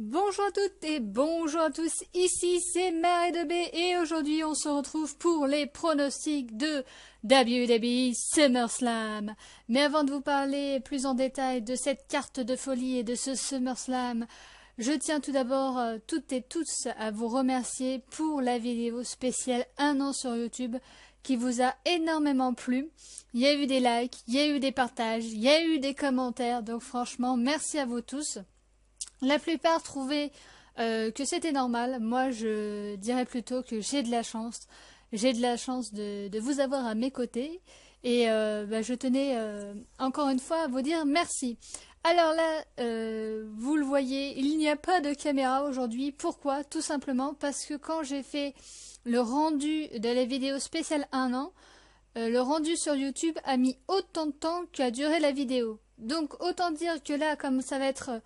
Bonjour à toutes et bonjour à tous, ici c'est Mary de B et aujourd'hui on se retrouve pour les pronostics de WWE SummerSlam. Mais avant de vous parler plus en détail de cette carte de folie et de ce SummerSlam, je tiens tout d'abord toutes et tous à vous remercier pour la vidéo spéciale 1 an sur YouTube qui vous a énormément plu. Il y a eu des likes, il y a eu des partages, il y a eu des commentaires, donc franchement merci à vous tous. La plupart trouvaient que c'était normal. Moi, je dirais plutôt que j'ai de la chance. J'ai de la chance de vous avoir à mes côtés. Et je tenais encore une fois à vous dire merci. Alors là, vous le voyez, il n'y a pas de caméra aujourd'hui. Pourquoi? Tout simplement parce que quand j'ai fait le rendu de la vidéo spéciale 1 an, le rendu sur YouTube a mis autant de temps qu'a duré la vidéo. Donc autant dire que là, comme ça va être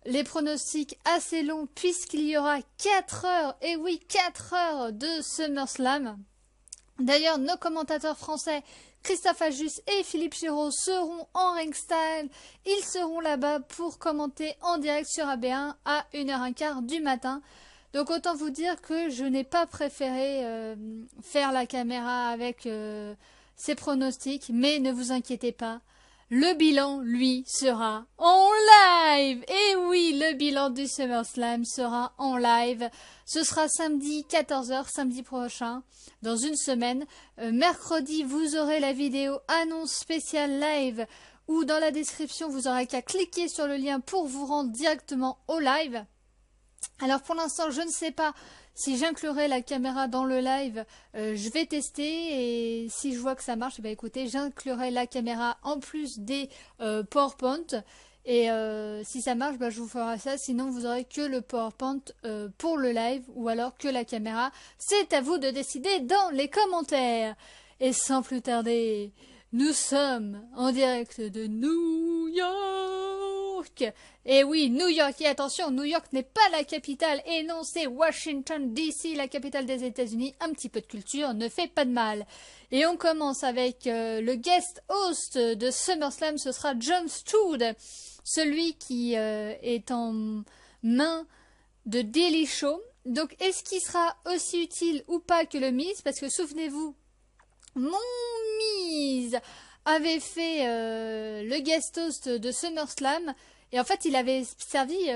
les pronostics assez longs puisqu'il y aura 4 heures, et oui 4 heures de SummerSlam. D'ailleurs, nos commentateurs français, Christophe Ajus et Philippe Giraud seront en ringstyle. Ils seront là-bas pour commenter en direct sur AB1 à 1h15 du matin. Donc autant vous dire que je n'ai pas préféré faire la caméra avec ces pronostics, mais ne vous inquiétez pas. Le bilan, lui, sera en live. Et oui, le bilan du SummerSlam sera en live. Ce sera samedi 14h, samedi prochain, dans une semaine. Mercredi, vous aurez la vidéo annonce spéciale live où dans la description, vous aurez qu'à cliquer sur le lien pour vous rendre directement au live. Alors pour l'instant, je ne sais pas si j'inclurai la caméra dans le live, je vais tester et si je vois que ça marche, écoutez, j'inclurai la caméra en plus des PowerPoint et si ça marche, je vous ferai ça, sinon vous aurez que le PowerPoint pour le live ou alors que la caméra. C'est à vous de décider dans les commentaires. Et sans plus tarder, nous sommes en direct de New York. Et oui, New York, et attention, New York n'est pas la capitale, et non, c'est Washington DC, la capitale des États-Unis. Un petit peu de culture ne fait pas de mal. Et on commence avec le guest host de SummerSlam, ce sera Jon Studd, celui qui est en main de Daily Show. Donc, est-ce qu'il sera aussi utile ou pas que le Miz? Parce que souvenez-vous, mon Miz avait fait le guest host de SummerSlam. Et en fait, il avait servi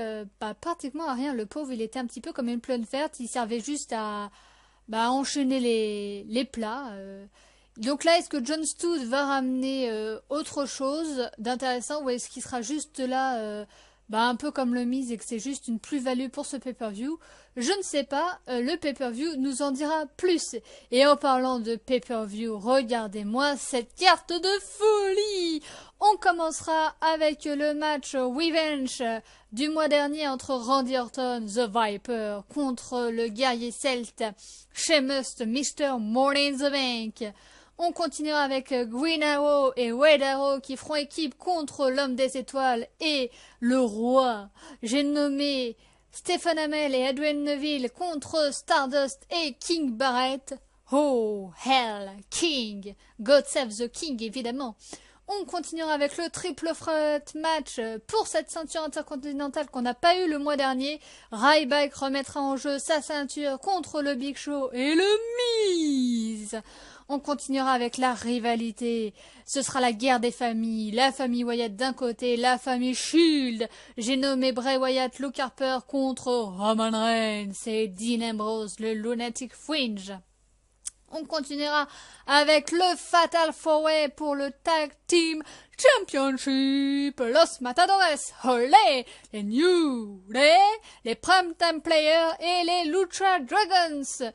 pratiquement à rien. Le pauvre, il était un petit peu comme une pleine verte. Il servait juste à enchaîner les plats. Donc là, est-ce que Jon Studd va ramener autre chose d'intéressant ou est-ce qu'il sera juste là un peu comme le Miz et que c'est juste une plus-value pour ce pay-per-view? Je ne sais pas, le pay-per-view nous en dira plus. Et en parlant de pay-per-view, regardez-moi cette carte de folie! On commencera avec le match Revenge du mois dernier entre Randy Orton, The Viper, contre le guerrier celte Sheamus, Mr. Money in the Bank. On continuera avec Green Arrow et Red Arrow qui feront équipe contre l'homme des étoiles et le roi. J'ai nommé Stephen Amell et Adrian Neville contre Stardust et King Barrett. Oh, hell, King. God save the King, évidemment. On continuera avec le triple threat match pour cette ceinture intercontinentale qu'on n'a pas eu le mois dernier. Ryback remettra en jeu sa ceinture contre le Big Show et le Miz. On continuera avec la rivalité. Ce sera la guerre des familles. La famille Wyatt d'un côté, la famille Shield. J'ai nommé Bray Wyatt, Luke Harper contre Roman Reigns et Dean Ambrose, le Lunatic Fringe. On continuera avec le Fatal 4-Way pour le Tag Team Championship. Los Matadores, Olé, les New Day, les Primetime Players et les Lucha Dragons.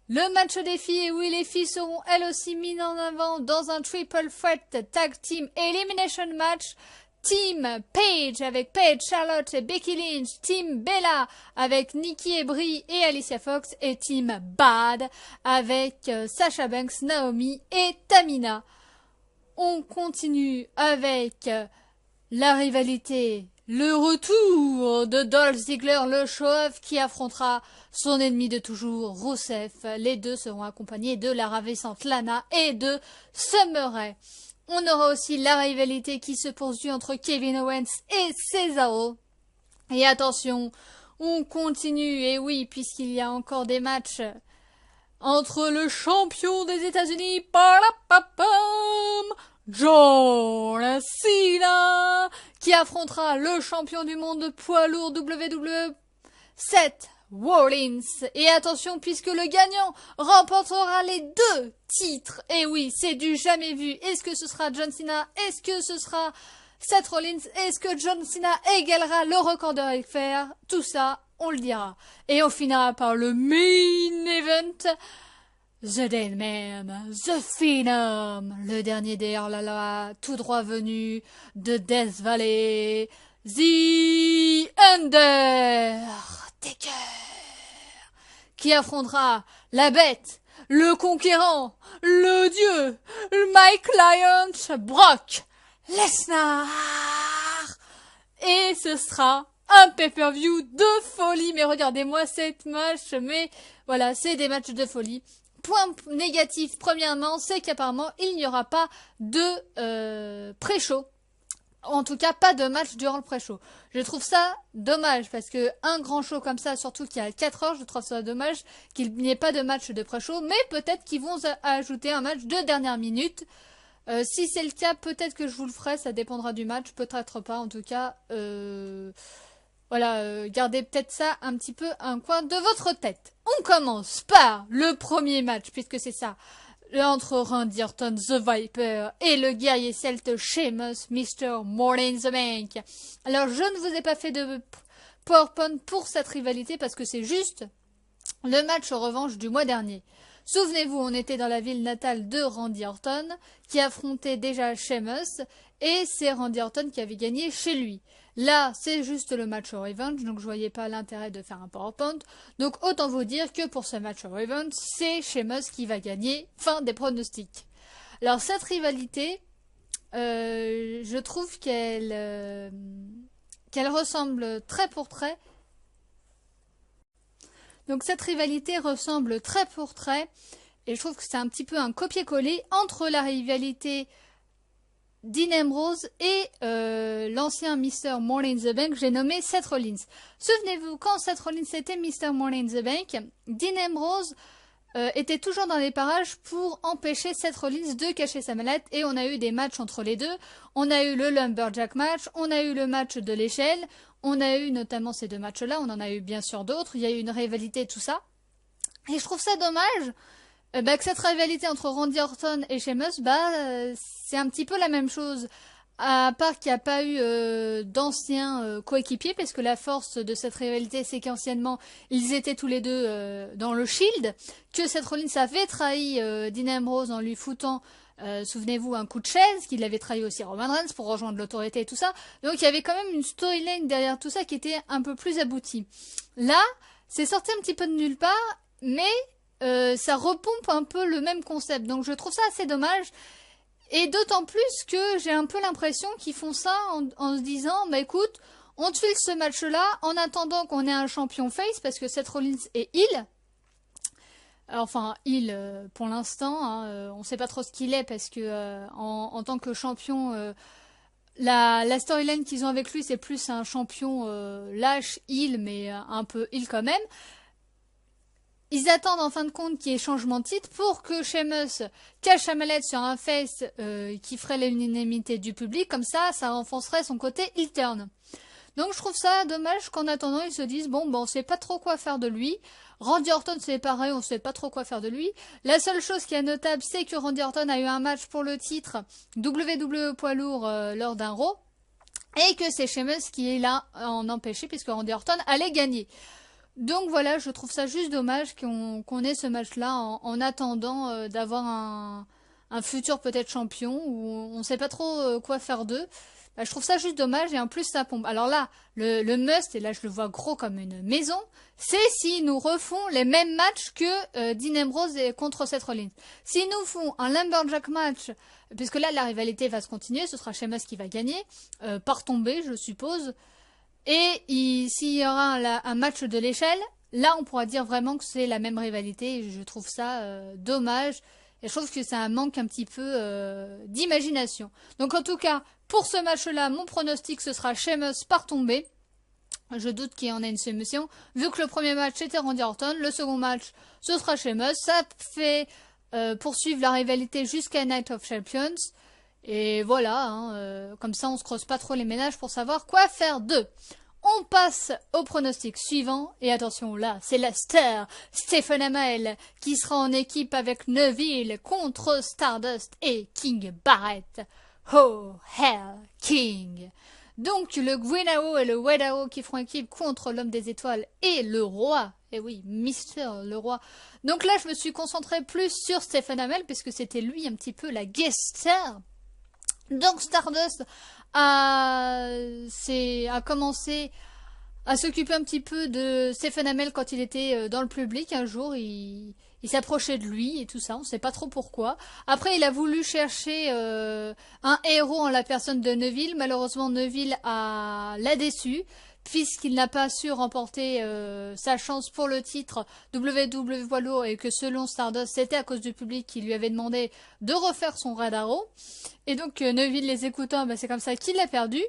Le match des filles, oui, les filles seront elles aussi mises en avant dans un Triple Threat Tag Team Elimination Match. Team Paige avec Paige, Charlotte et Becky Lynch. Team Bella avec Nikki et Brie et Alicia Fox. Et Team Bad avec Sasha Banks, Naomi et Tamina. On continue avec la rivalité. Le retour de Dolph Ziggler, le show-off qui affrontera son ennemi de toujours, Rusev. Les deux seront accompagnés de la ravissante Lana et de Summer Rae. On aura aussi la rivalité qui se poursuit entre Kevin Owens et Cesaro. Et attention, on continue, et oui, puisqu'il y a encore des matchs entre le champion des États-Unis, John Cena, qui affrontera le champion du monde de poids lourd WWE, Seth Rollins. Et attention, puisque le gagnant remportera les 2 titres. Et oui, c'est du jamais vu. Est-ce que ce sera John Cena? Est-ce que ce sera Seth Rollins? Est-ce que John Cena égalera le record de Ric Flair? Tout ça, on le dira. Et on finira par le main event. The Dead Man, The Phenom, le dernier des Hurlala, tout droit venu de Death Valley, The Undertaker, qui affrontera la bête, le conquérant, le dieu, My Client, Brock Lesnar. Et ce sera un pay-per-view de folie. Mais regardez-moi cette match, mais voilà, c'est des matchs de folie. Point négatif, premièrement, c'est qu'apparemment, il n'y aura pas de pré-show. En tout cas, pas de match durant le pré-show. Je trouve ça dommage, parce que un grand show comme ça, surtout qu'il y a 4 heures, je trouve ça dommage qu'il n'y ait pas de match de pré-show. Mais peut-être qu'ils vont ajouter un match de dernière minute. Si c'est le cas, peut-être que je vous le ferai, ça dépendra du match, peut-être pas. En tout cas, voilà, gardez peut-être ça un petit peu un coin de votre tête. On commence par le premier match, puisque c'est ça, entre Randy Orton, The Viper, et le guerrier celte Sheamus, Mr. Money in the Bank. Alors, je ne vous ai pas fait de PowerPoint pour cette rivalité, parce que c'est juste le match revanche du mois dernier. Souvenez-vous, on était dans la ville natale de Randy Orton, qui affrontait déjà Sheamus, et c'est Randy Orton qui avait gagné chez lui. Là, c'est juste le match revenge, donc je voyais pas l'intérêt de faire un PowerPoint. Donc autant vous dire que pour ce match revenge, c'est Sheamus qui va gagner. Fin des pronostics. Alors cette rivalité, je trouve qu'elle ressemble trait pour trait. Donc cette rivalité ressemble trait pour trait, et je trouve que c'est un petit peu un copier-coller entre la rivalité Dean Ambrose et l'ancien Mr. Money in the Bank, j'ai nommé Seth Rollins. Souvenez-vous, quand Seth Rollins était Mr. Money in the Bank, Dean Ambrose était toujours dans les parages pour empêcher Seth Rollins de cacher sa mallette, et on a eu des matchs entre les deux. On a eu le Lumberjack match, on a eu le match de l'échelle, on a eu notamment ces 2 matchs-là, on en a eu bien sûr d'autres, il y a eu une rivalité, tout ça. Et je trouve ça dommage que cette rivalité entre Randy Orton et Sheamus, c'est un petit peu la même chose. À part qu'il n'y a pas eu d'anciens coéquipiers, parce que la force de cette rivalité, c'est qu'anciennement, ils étaient tous les deux dans le Shield, que Seth Rollins avait trahi Dean Ambrose en lui foutant, souvenez-vous, un coup de chaise, qu'il avait trahi aussi Roman Reigns pour rejoindre l'autorité et tout ça. Donc il y avait quand même une storyline derrière tout ça qui était un peu plus aboutie. Là, c'est sorti un petit peu de nulle part, mais ça repompe un peu le même concept. Donc je trouve ça assez dommage. Et d'autant plus que j'ai un peu l'impression qu'ils font ça en se disant, bah écoute, on te file ce match-là en attendant qu'on ait un champion face, parce que Seth Rollins est heel. Enfin, heel pour l'instant, hein, on sait pas trop ce qu'il est, parce que en tant que champion, la storyline qu'ils ont avec lui, c'est plus un champion lâche, heel, mais un peu heel quand même. Ils attendent en fin de compte qu'il y ait changement de titre pour que Sheamus cache sa mallette sur un face qui ferait l'unanimité du public. Comme ça renforcerait son côté heel turn. Donc je trouve ça dommage qu'en attendant ils se disent bon on sait pas trop quoi faire de lui. Randy Orton c'est pareil, on sait pas trop quoi faire de lui. La seule chose qui est notable, c'est que Randy Orton a eu un match pour le titre WWE poids lourd lors d'un Raw. Et que c'est Sheamus qui est là en empêché, puisque Randy Orton allait gagner. Donc voilà, je trouve ça juste dommage qu'on ait ce match-là en attendant d'avoir un futur peut-être champion, où on ne sait pas trop quoi faire d'eux. Je trouve ça juste dommage, et en plus ça pompe. Alors là, le must, et là je le vois gros comme une maison, c'est s'ils nous refont les mêmes matchs que Dean Ambrose contre Seth Rollins. S'ils nous font un Lumberjack match, puisque là la rivalité va se continuer, ce sera Sheamus qui va gagner, par tombée je suppose. Et s'il y aura un match de l'échelle, là on pourra dire vraiment que c'est la même rivalité, et je trouve ça dommage, et je trouve que c'est un manque un petit peu d'imagination. Donc en tout cas, pour ce match-là, mon pronostic ce sera Sheamus par tombée. Je doute qu'il y en ait une soumission. Vu que le premier match était Randy Orton, le second match ce sera Sheamus. Ça fait poursuivre la rivalité jusqu'à Night of Champions. Et voilà, hein, comme ça on se creuse pas trop les ménages pour savoir quoi faire d'eux. On passe au pronostic suivant, et attention là, c'est la star, Stephen Amell, qui sera en équipe avec Neville contre Stardust et King Barrett. Oh, hell, King! Donc le Gwenao et le Wedao qui feront équipe contre l'homme des étoiles et le roi. Et oui, Mister le roi. Donc là, je me suis concentrée plus sur Stephen Amell, puisque c'était lui un petit peu la guest star. Donc Stardust a commencé à s'occuper un petit peu de Stephen Amell quand il était dans le public. Un jour, il s'approchait de lui et tout ça, on sait pas trop pourquoi. Après, il a voulu chercher un héros en la personne de Neville. Malheureusement, Neville l'a déçu, puisqu'il n'a pas su remporter sa chance pour le titre WWE Poids Lourd, et que selon Stardust, c'était à cause du public qui lui avait demandé de refaire son radaro. Et donc Neville les écoutant, c'est comme ça qu'il l'a perdu.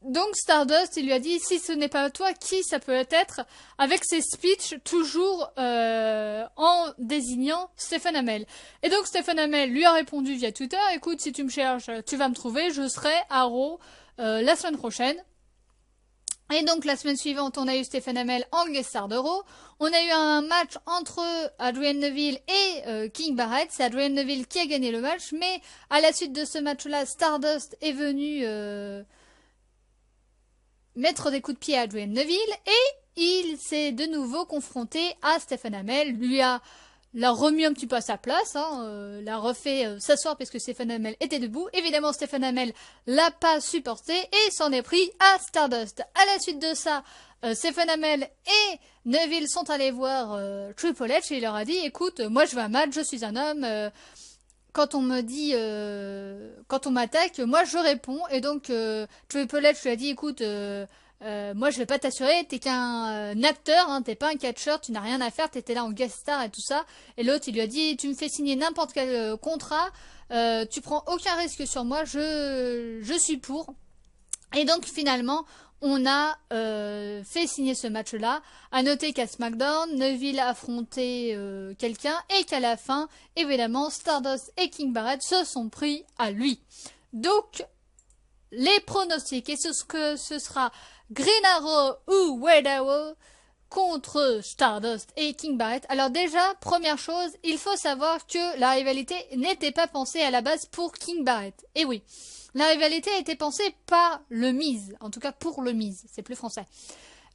Donc Stardust, il lui a dit, si ce n'est pas toi, qui ça peut être, avec ses speeches toujours en désignant Stephen Amell. Et donc Stephen Amell lui a répondu via Twitter, écoute, si tu me cherches, tu vas me trouver, je serai à Raw la semaine prochaine. Et donc la semaine suivante, on a eu Stephen Amell en guest star de Raw. On a eu un match entre Adrian Neville et King Barrett. C'est Adrian Neville qui a gagné le match, mais à la suite de ce match-là, Stardust est venu mettre des coups de pied à Adrian Neville, et il s'est de nouveau confronté à Stephen Amell, l'a remis un petit peu à sa place, l'a refait s'asseoir parce que Stephen Amell était debout. Évidemment, Stephen Amell l'a pas supporté et s'en est pris à Stardust. À la suite de ça, Stephen Amell et Neville sont allés voir Triple H et il leur a dit, écoute, moi je veux un match, je suis un homme, quand on me dit, quand on m'attaque, moi je réponds. Et donc Triple H lui a dit, écoute, moi je vais pas t'assurer, t'es qu'un acteur, t'es pas un catcheur, tu n'as rien à faire, t'étais là en guest star et tout ça. Et l'autre il lui a dit, tu me fais signer n'importe quel contrat, tu prends aucun risque sur moi, je suis pour. Et donc finalement, on a fait signer ce match-là. À noter qu'à SmackDown, Neville a affronté quelqu'un et qu'à la fin, évidemment, Stardust et King Barrett se sont pris à lui. Donc, les pronostics, et ce sera Green Arrow ou Red Arrow contre Stardust et King Barrett. Alors déjà, première chose, il faut savoir que la rivalité n'était pas pensée à la base pour King Barrett. Et oui, la rivalité a été pensée par le Miz, en tout cas pour le Miz, c'est plus français.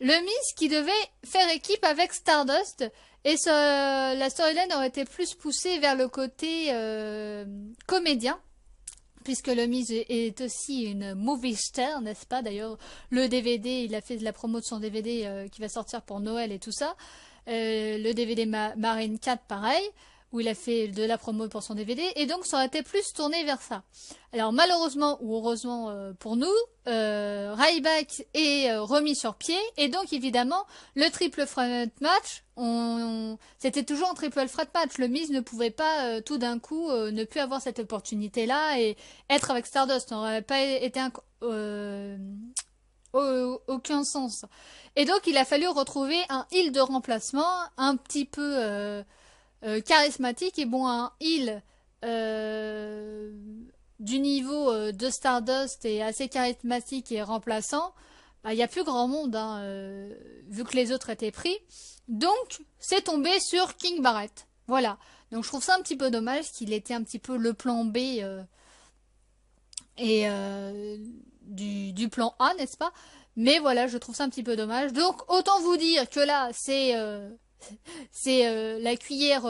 Le Miz qui devait faire équipe avec Stardust, et la storyline aurait été plus poussée vers le côté comédien, puisque le Miz est aussi une movie star, n'est-ce pas? D'ailleurs, le DVD, il a fait de la promo de son DVD qui va sortir pour Noël et tout ça. Le DVD Marine 4, pareil, où il a fait de la promo pour son DVD, et donc ça aurait été plus tourné vers ça. Alors malheureusement ou heureusement pour nous, Ryback est remis sur pied, et donc évidemment le triple threat match, c'était toujours un triple threat match. Le Miz ne pouvait pas tout d'un coup ne plus avoir cette opportunité-là et être avec Stardust, ça n'aurait pas été aucun sens. Et donc il a fallu retrouver un heel de remplacement un petit peu charismatique, et bon, un heel du niveau de Stardust et assez charismatique et remplaçant, il n'y a plus grand monde, vu que les autres étaient pris. Donc, c'est tombé sur King Barrett. Voilà. Donc, je trouve ça un petit peu dommage qu'il était un petit peu le plan B et du plan A, n'est-ce pas? Mais voilà, je trouve ça un petit peu dommage. Donc, autant vous dire que là, c'est la cuillère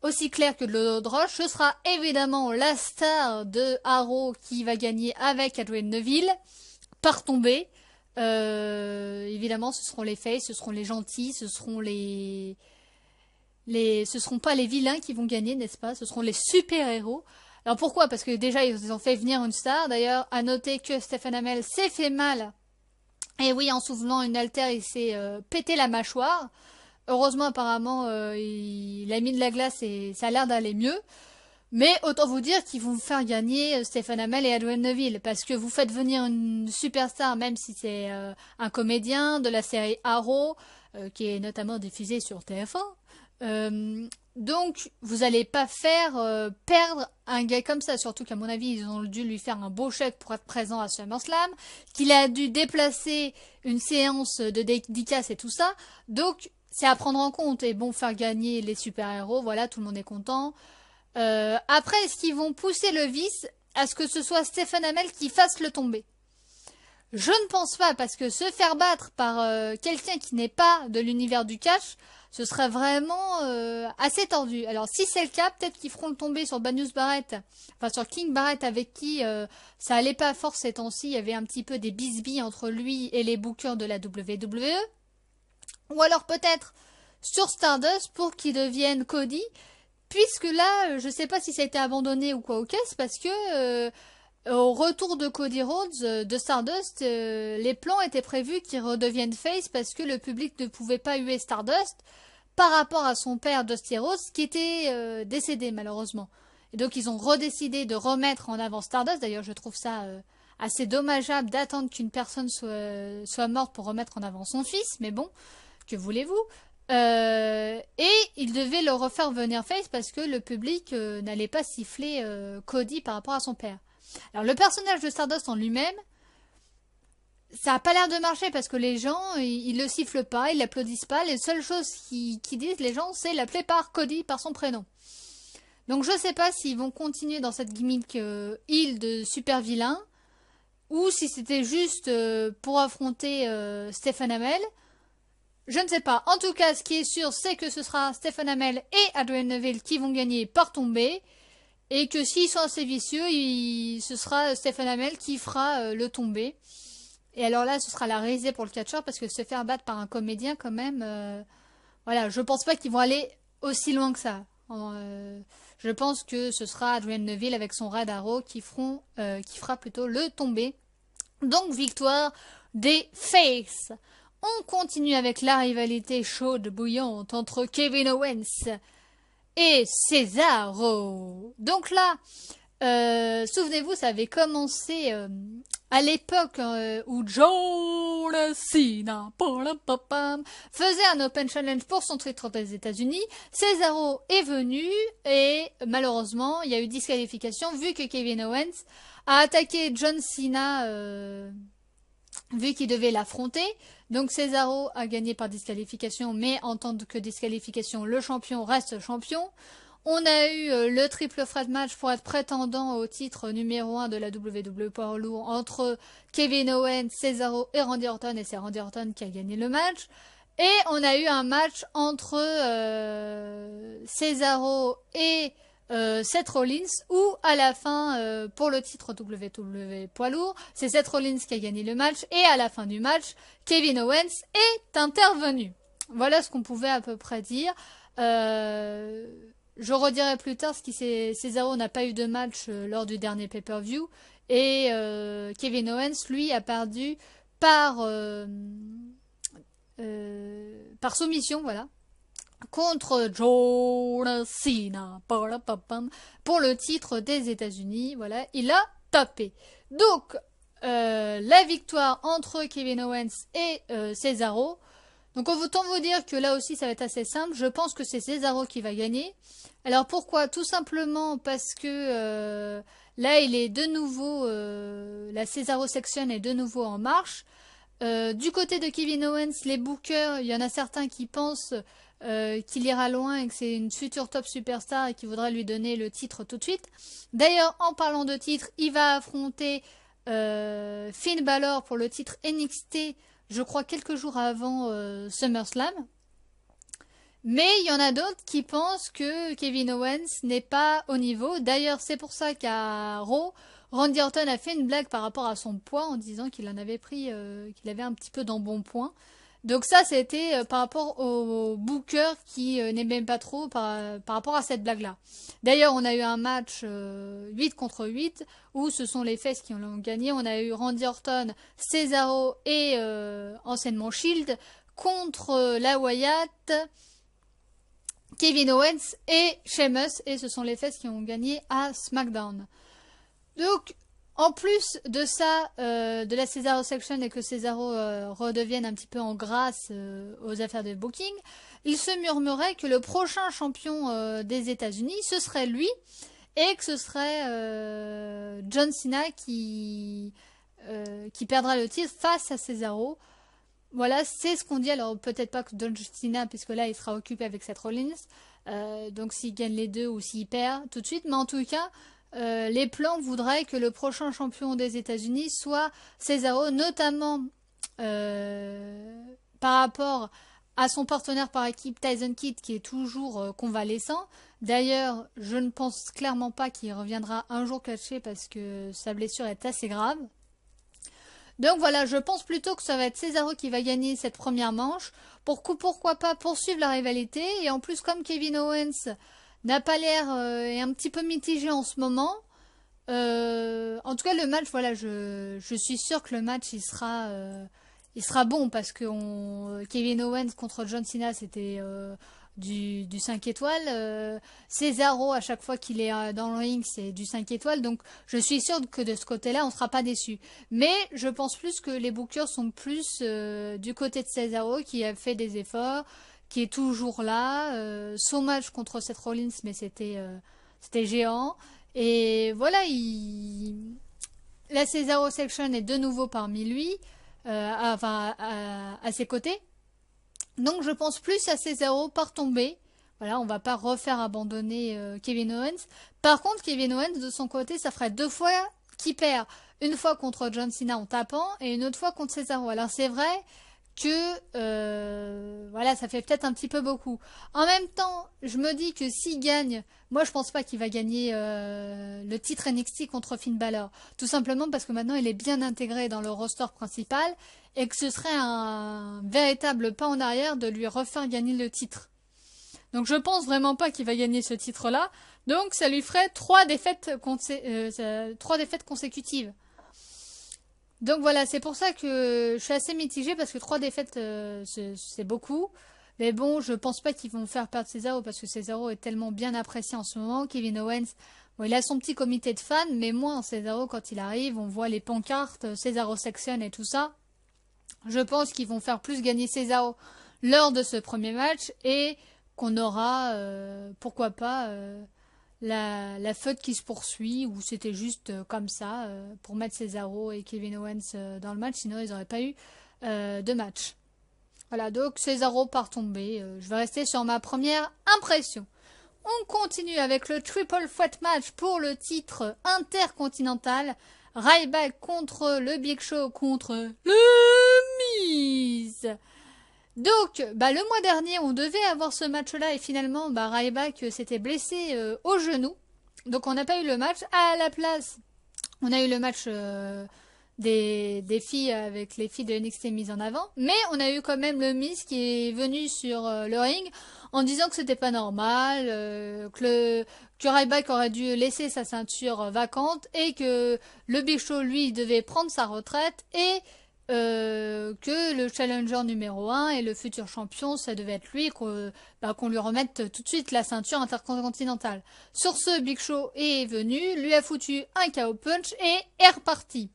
aussi claire que de l'eau de roche. Ce sera évidemment la star de Arrow qui va gagner avec Adrian Neville par tombée. Évidemment, ce seront les faces, ce seront les gentils, ce seront ce seront pas les vilains qui vont gagner, n'est-ce pas? Ce seront les super-héros. Alors pourquoi? Parce que déjà, ils ont fait venir une star. D'ailleurs, à noter que Stephen Amell s'est fait mal. Et oui, en soulevant une haltère, il s'est pété la mâchoire. Heureusement, apparemment, il a mis de la glace et ça a l'air d'aller mieux. Mais autant vous dire qu'ils vont vous faire gagner Stephen Amell et Adrian Neville, parce que vous faites venir une superstar, même si c'est un comédien de la série Arrow, qui est notamment diffusée sur TF1. Donc, vous n'allez pas faire perdre un gars comme ça, surtout qu'à mon avis, ils ont dû lui faire un beau chèque pour être présent à SummerSlam, qu'il a dû déplacer une séance de dédicace et tout ça. Donc, c'est à prendre en compte. Et bon, faire gagner les super-héros, voilà, tout le monde est content. Après, est-ce qu'ils vont pousser le vice à ce que ce soit Stephen Amell qui fasse le tomber? Je ne pense pas, parce que se faire battre par quelqu'un qui n'est pas de l'univers du catch, ce serait vraiment assez tordu. Alors si c'est le cas, peut-être qu'ils feront le tomber sur Banius Barrett, enfin sur King Barrett, avec qui ça allait pas fort ces temps-ci, il y avait un petit peu des bisbilles entre lui et les bookers de la WWE. Ou alors peut-être sur Stardust pour qu'il devienne Cody. Puisque là, je sais pas si ça a été abandonné ou quoi au caisse, parce que au retour de Cody Rhodes de Stardust, les plans étaient prévus qu'il redevienne face parce que le public ne pouvait pas huer Stardust par rapport à son père Dusty Rhodes qui était décédé malheureusement. Et donc ils ont redécidé de remettre en avant Stardust. D'ailleurs, je trouve ça assez dommageable d'attendre qu'une personne soit morte pour remettre en avant son fils, mais bon, que voulez-vous? Et il devait le refaire venir face parce que le public n'allait pas siffler Cody par rapport à son père. Alors le personnage de Stardust en lui-même, ça a pas l'air de marcher parce que les gens, ils le sifflent pas, ils l'applaudissent pas. Les seules choses qu'ils disent les gens, c'est l'appeler par Cody, par son prénom. Donc je sais pas s'ils vont continuer dans cette gimmick heel de super vilain ou si c'était juste pour affronter Stephen Amell. Je ne sais pas. En tout cas, ce qui est sûr, c'est que ce sera Stephen Amell et Adrian Neville qui vont gagner par tombée. Et que s'ils sont assez vicieux, ce sera Stephen Amell qui fera le tombé. Et alors là, ce sera la risée pour le catcheur parce que se faire battre par un comédien, quand même, voilà, je pense pas qu'ils vont aller aussi loin que ça. Je pense que ce sera Adrian Neville avec son Red Arrow qui fera plutôt le tombé. Donc victoire des Face. On continue avec la rivalité chaude bouillante entre Kevin Owens et Cesaro. Donc là, souvenez-vous, ça avait commencé à l'époque où John Cena faisait un Open Challenge pour son titre des États-Unis. Cesaro est venu et malheureusement, il y a eu disqualification vu que Kevin Owens a attaqué John Cena vu qu'il devait l'affronter. Donc Cesaro a gagné par disqualification, mais en tant que disqualification, le champion reste champion. On a eu le triple threat match pour être prétendant au titre numéro 1 de la WWE Power Lourd entre Kevin Owens, Cesaro et Randy Orton, et c'est Randy Orton qui a gagné le match. Et on a eu un match entre Cesaro et Seth Rollins, où à la fin, pour le titre WWE Poids Lourd, c'est Seth Rollins qui a gagné le match, et à la fin du match, Kevin Owens est intervenu. Voilà ce qu'on pouvait à peu près dire. Je redirai plus tard ce qui Cesaro n'a pas eu de match lors du dernier pay-per-view, et Kevin Owens, lui, a perdu par soumission, voilà, contre John Cena pour le titre des États-Unis. Voilà, il a tapé. Donc, la victoire entre Kevin Owens et Cesaro. Donc, autant vous dire que là aussi, ça va être assez simple. Je pense que c'est Cesaro qui va gagner. Alors, pourquoi? Tout simplement parce que là, il est de nouveau... la Cesaro Section est de nouveau en marche. Du côté de Kevin Owens, les bookers, il y en a certains qui pensent qu'il ira loin et que c'est une future top superstar et qui voudrait lui donner le titre tout de suite. D'ailleurs, en parlant de titre, il va affronter Finn Balor pour le titre NXT, je crois quelques jours avant SummerSlam. Mais il y en a d'autres qui pensent que Kevin Owens n'est pas au niveau. D'ailleurs, c'est pour ça qu'à Raw, Randy Orton a fait une blague par rapport à son poids en disant qu'il en avait pris, qu'il avait un petit peu d'embonpoint. Donc ça, c'était par rapport au booker qui n'aimait pas trop par rapport à cette blague-là. D'ailleurs, on a eu un match 8 contre 8 où ce sont les Fesses qui l'ont gagné. On a eu Randy Orton, Cesaro et anciennement Shield contre la Wyatt, Kevin Owens et Sheamus, et ce sont les Faces qui ont gagné à SmackDown. Donc, en plus de ça, de la Cesaro Section et que Cesaro redevienne un petit peu en grâce aux affaires de booking, il se murmurait que le prochain champion des États-Unis, ce serait lui, et que ce serait John Cena qui perdra le titre face à Cesaro. Voilà, c'est ce qu'on dit. Alors peut-être pas que John Cena, puisque là il sera occupé avec Seth Rollins. Donc s'il gagne les deux ou s'il perd tout de suite. Mais en tout cas, les plans voudraient que le prochain champion des États-Unis soit Cesaro, notamment par rapport à son partenaire par équipe Tyson Kidd qui est toujours convalescent. D'ailleurs, je ne pense clairement pas qu'il reviendra un jour catché parce que sa blessure est assez grave. Donc voilà, je pense plutôt que ça va être Cesaro qui va gagner cette première manche. Pourquoi pas poursuivre la rivalité. Et en plus, comme Kevin Owens n'a pas l'air est un petit peu mitigé en ce moment. En tout cas, le match, voilà, je suis sûre que le match il sera bon parce que Kevin Owens contre John Cena, c'était du 5 étoiles. Cesaro, à chaque fois qu'il est dans le ring, c'est du 5 étoiles. Donc, je suis sûre que de ce côté-là, on ne sera pas déçu. Mais je pense plus que les bookers sont plus du côté de Cesaro qui a fait des efforts, qui est toujours là. Son match contre Seth Rollins, mais c'était géant. Et voilà, la Cesaro Section est de nouveau parmi lui, à ses côtés. Donc je pense plus à Cesaro par tomber. Voilà, on va pas refaire abandonner Kevin Owens. Par contre, Kevin Owens, de son côté, ça ferait 2 fois qu'il perd. Une fois contre John Cena en tapant et une autre fois contre Cesaro. Alors c'est vrai que voilà, ça fait peut-être un petit peu beaucoup. En même temps, je me dis que s'il gagne, moi je pense pas qu'il va gagner le titre NXT contre Finn Balor. Tout simplement parce que maintenant il est bien intégré dans le roster principal et que ce serait un véritable pas en arrière de lui refaire gagner le titre. Donc je pense vraiment pas qu'il va gagner ce titre-là. Donc ça lui ferait 3 défaites consécutives. Donc voilà, c'est pour ça que je suis assez mitigée parce que 3 défaites, c'est beaucoup. Mais bon, je pense pas qu'ils vont faire perdre Cesaro parce que Cesaro est tellement bien apprécié en ce moment. Kevin Owens, bon, il a son petit comité de fans, mais moi, Cesaro, quand il arrive, on voit les pancartes, Cesaro Section et tout ça. Je pense qu'ils vont faire plus gagner Cesaro lors de ce premier match et qu'on aura, pourquoi pas, la feud qui se poursuit ou c'était juste comme ça pour mettre Cesaro et Kevin Owens dans le match, sinon ils n'auraient pas eu de match. Voilà, donc Cesaro par tomber. Je vais rester sur ma première impression. On continue avec le Triple Threat match pour le titre intercontinental. Ryback contre le Big Show contre le Miz. Donc, le mois dernier, on devait avoir ce match-là et finalement, Ryback s'était blessé au genou. Donc, on n'a pas eu le match. À la place, on a eu le match des filles avec les filles de NXT mises en avant. Mais on a eu quand même le Miz qui est venu sur le ring en disant que c'était pas normal, que Ryback aurait dû laisser sa ceinture vacante et que le Big Show, lui, devait prendre sa retraite et que le challenger numéro 1 et le futur champion, ça devait être lui, qu'on lui remette tout de suite la ceinture intercontinentale. Sur ce, Big Show est venu, lui a foutu un KO punch et est reparti.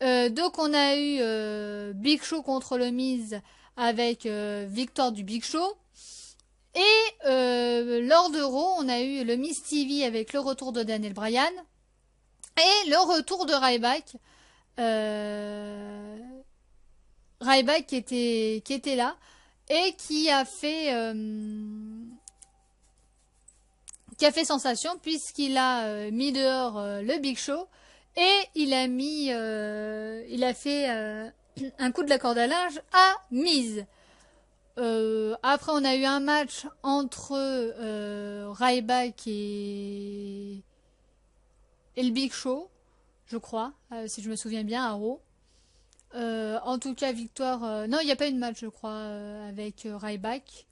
Donc on a eu Big Show contre le Miz avec victoire du Big Show. Et lors de Raw, on a eu le Miz TV avec le retour de Daniel Bryan et le retour de Ryback. Ryback qui était là et qui a fait sensation puisqu'il a mis dehors le Big Show et il a fait un coup de la corde à linge à Miz. Après on a eu un match entre Ryback et le Big Show, je crois, si je me souviens bien, à Raw. En tout cas, victoire. Non, il n'y a pas eu de match, je crois, avec Ryback.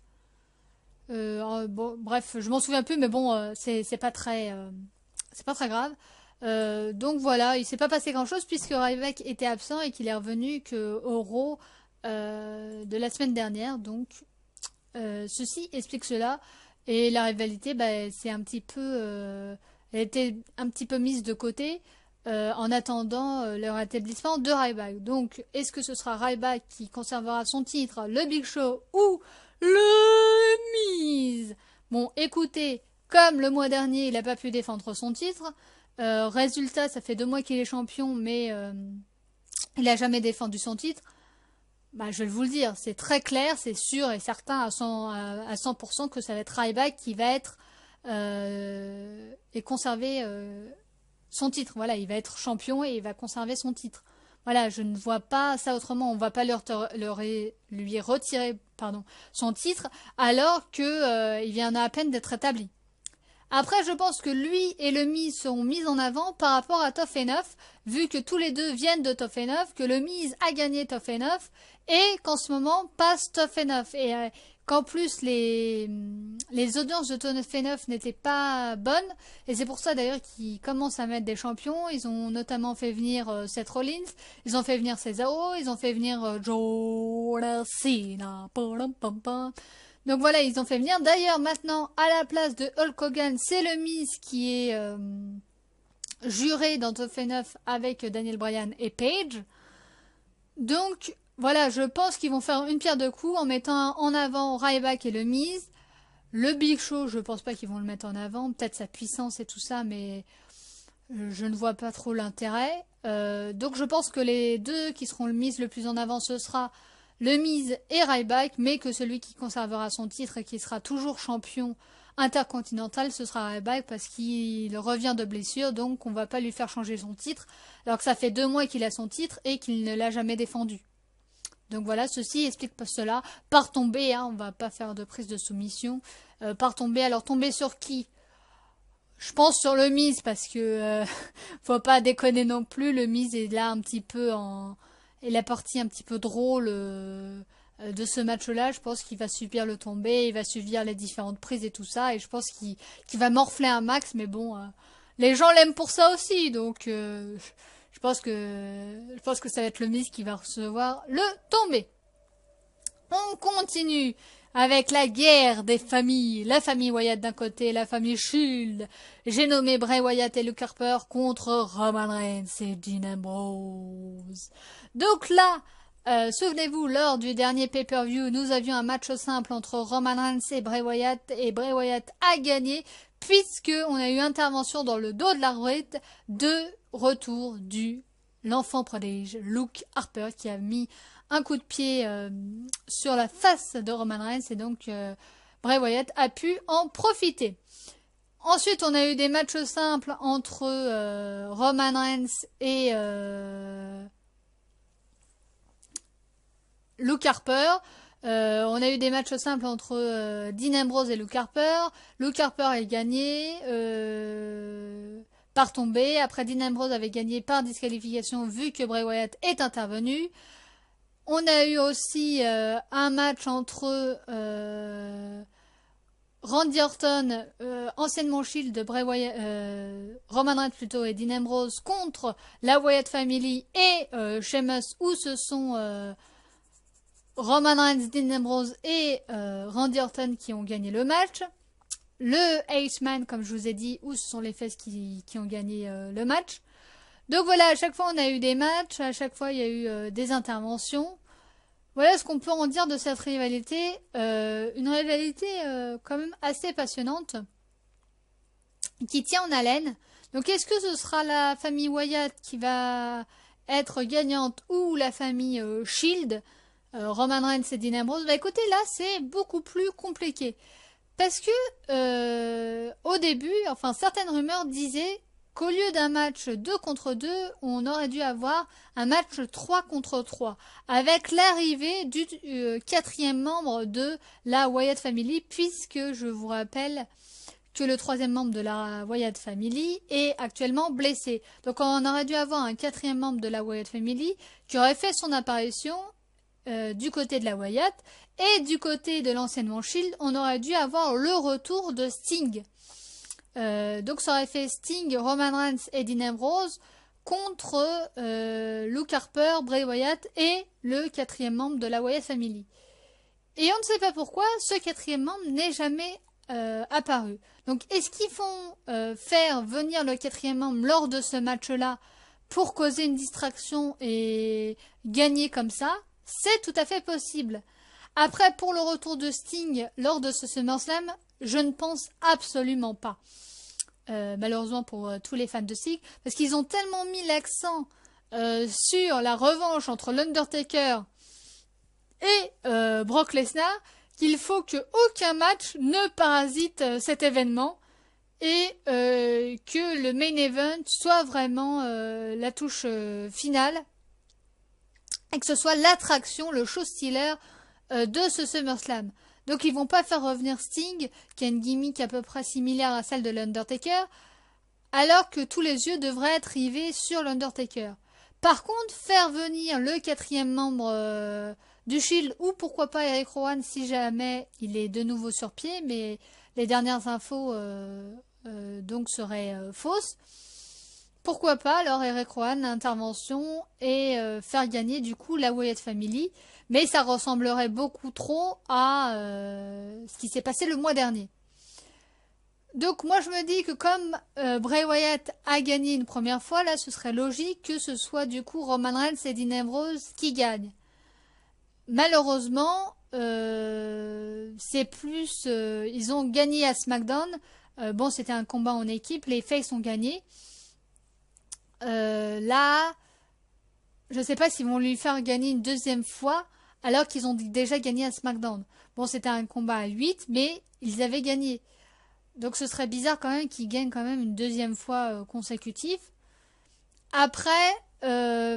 Bon, bref, je m'en souviens plus, mais bon, c'est pas très grave. Donc voilà, il s'est pas passé grand chose puisque Ryback était absent et qu'il est revenu au Raw de la semaine dernière. Donc ceci explique cela. Et la rivalité, c'est elle était un petit peu mise de côté en attendant le rétablissement de Ryback. Donc, est-ce que ce sera Ryback qui conservera son titre, le Big Show ou le Miz? Bon, écoutez, comme le mois dernier, il n'a pas pu défendre son titre, résultat, ça fait 2 mois qu'il est champion, mais il n'a jamais défendu son titre. Je vais vous le dire, c'est très clair, c'est sûr et certain à 100% que ça va être Ryback qui va être et conserver son titre. Voilà, il va être champion et il va conserver son titre. Voilà, je ne vois pas ça autrement. On ne va pas lui retirer son titre alors que il vient à peine d'être établi. Après, je pense que lui et le Miz seront mis en avant par rapport à Tough Enough, vu que tous les deux viennent de Tough Enough, que le Miz a gagné Tough Enough, et qu'en ce moment passe Tough Enough. Et qu'en plus, les audiences de Tough Enough n'étaient pas bonnes, et c'est pour ça d'ailleurs qu'ils commencent à mettre des champions. Ils ont notamment fait venir Seth Rollins, ils ont fait venir Cesaro, ils ont fait venir John Cena. Donc voilà, ils ont fait venir. D'ailleurs, maintenant, à la place de Hulk Hogan, c'est le Miz qui est juré dans Tough Enough avec Daniel Bryan et Paige. Donc voilà, je pense qu'ils vont faire une pierre deux coups en mettant en avant Ryback et le Miz. Le Big Show, je pense pas qu'ils vont le mettre en avant. Peut-être sa puissance et tout ça, mais je ne vois pas trop l'intérêt. Donc je pense que les deux qui seront le Miz le plus en avant, ce sera le Miz et Ryback, mais que celui qui conservera son titre et qui sera toujours champion intercontinental, ce sera Ryback parce qu'il revient de blessure, donc on va pas lui faire changer son titre, alors que ça fait 2 mois qu'il a son titre et qu'il ne l'a jamais défendu. Donc voilà, ceci explique cela. Par tomber, on va pas faire de prise de soumission. Par tomber, alors tomber sur qui? Je pense sur le Miz parce que faut pas déconner non plus. Le Miz est là un petit peu et la partie un petit peu drôle de ce match-là. Je pense qu'il va subir le tombé, il va subir les différentes prises et tout ça. Et je pense qu'il va morfler un max. Mais bon, les gens l'aiment pour ça aussi. Donc je pense que ça va être le Miz qui va recevoir le tombé. On continue avec la guerre des familles. La famille Wyatt d'un côté, la famille Shield. J'ai nommé Bray Wyatt et Luke Harper contre Roman Reigns et Dean Ambrose. Donc là, souvenez-vous, lors du dernier pay-per-view, nous avions un match simple entre Roman Reigns et Bray Wyatt a gagné puisque on a eu intervention dans le dos de l'arbitre de retour du l'enfant prodige Luke Harper qui a mis un coup de pied sur la face de Roman Reigns et donc Bray Wyatt a pu en profiter. Ensuite, on a eu des matchs simples entre Roman Reigns et Luke Harper. On a eu des matchs simples entre Dean Ambrose et Luke Harper. Luke Harper a gagné par tombée. Après, Dean Ambrose avait gagné par disqualification vu que Bray Wyatt est intervenu. On a eu aussi un match entre Randy Orton, anciennement Shield, Roman Reigns plutôt, et Dean Ambrose contre la Wyatt Family et Sheamus, où ce sont Roman Reigns, Dean Ambrose et Randy Orton qui ont gagné le match. Le H-Man, comme je vous ai dit, où ce sont les fesses qui ont gagné le match. Donc voilà, à chaque fois on a eu des matchs, à chaque fois il y a eu des interventions. Voilà ce qu'on peut en dire de cette rivalité. Une rivalité quand même assez passionnante, qui tient en haleine. Donc est-ce que ce sera la famille Wyatt qui va être gagnante ou la famille Shield, Roman Reigns et Dean Ambrose? Écoutez, là c'est beaucoup plus compliqué. Parce que au début, certaines rumeurs disaient qu'au lieu d'un match 2 contre 2, on aurait dû avoir un match 3 contre 3, avec l'arrivée du 4e membre de la Wyatt Family, puisque je vous rappelle que le 3e membre de la Wyatt Family est actuellement blessé. Donc on aurait dû avoir un 4e membre de la Wyatt Family qui aurait fait son apparition du côté de la Wyatt, et du côté de l'anciennement Shield, on aurait dû avoir le retour de Sting. Donc ça aurait fait Sting, Roman Reigns et Dean Ambrose contre Luke Harper, Bray Wyatt et le 4e membre de la Wyatt Family. Et on ne sait pas pourquoi ce 4e membre n'est jamais apparu. Donc, est-ce qu'ils font faire venir le 4e membre lors de ce match-là pour causer une distraction et gagner comme ça? C'est tout à fait possible. Après, pour le retour de Sting lors de ce SummerSlam, je ne pense absolument pas. Malheureusement pour tous les fans de Sting, parce qu'ils ont tellement mis l'accent sur la revanche entre l'Undertaker et Brock Lesnar qu'il faut que aucun match ne parasite cet événement et que le main event soit vraiment la touche finale et que ce soit l'attraction, le show stealer de ce SummerSlam. Donc ils vont pas faire revenir Sting, qui a une gimmick à peu près similaire à celle de l'Undertaker, alors que tous les yeux devraient être rivés sur l'Undertaker. Par contre, faire venir le 4e membre du Shield, ou pourquoi pas Eric Rowan si jamais il est de nouveau sur pied, mais les dernières infos donc seraient fausses. Pourquoi pas alors Eric Rowan, intervention et faire gagner du coup la Wyatt Family. Mais ça ressemblerait beaucoup trop à ce qui s'est passé le mois dernier. Donc moi je me dis que comme Bray Wyatt a gagné une première fois, là ce serait logique que ce soit du coup Roman Reigns et Dean Ambrose qui gagnent. Malheureusement, c'est plus... ils ont gagné à SmackDown. Bon, c'était un combat en équipe, les Faces ont gagné. Là, je sais pas s'ils vont lui faire gagner une deuxième fois, alors qu'ils ont déjà gagné à SmackDown. Bon, c'était un combat à 8, mais ils avaient gagné. Donc ce serait bizarre quand même qu'ils gagnent quand même une deuxième fois consécutive. Après,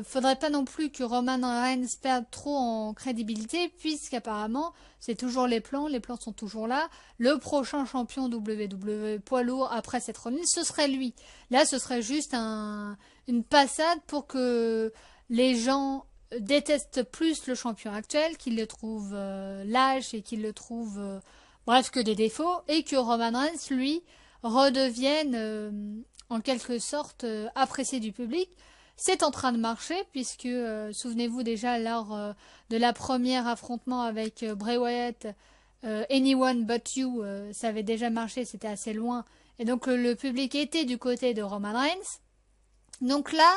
faudrait pas non plus que Roman Reigns perde trop en crédibilité, puisqu'apparemment, c'est toujours les plans sont toujours là. Le prochain champion WWE poids lourd après cette remise, ce serait lui. Là, ce serait juste une passade pour que les gens détestent plus le champion actuel, qu'ils le trouvent lâche et qu'ils le trouvent bref que des défauts, et que Roman Reigns, lui, redevienne en quelque sorte apprécié du public. C'est en train de marcher puisque, souvenez-vous déjà lors de la première affrontement avec Bray Wyatt, Anyone But You, ça avait déjà marché, c'était assez loin. Et donc le public était du côté de Roman Reigns. Donc là,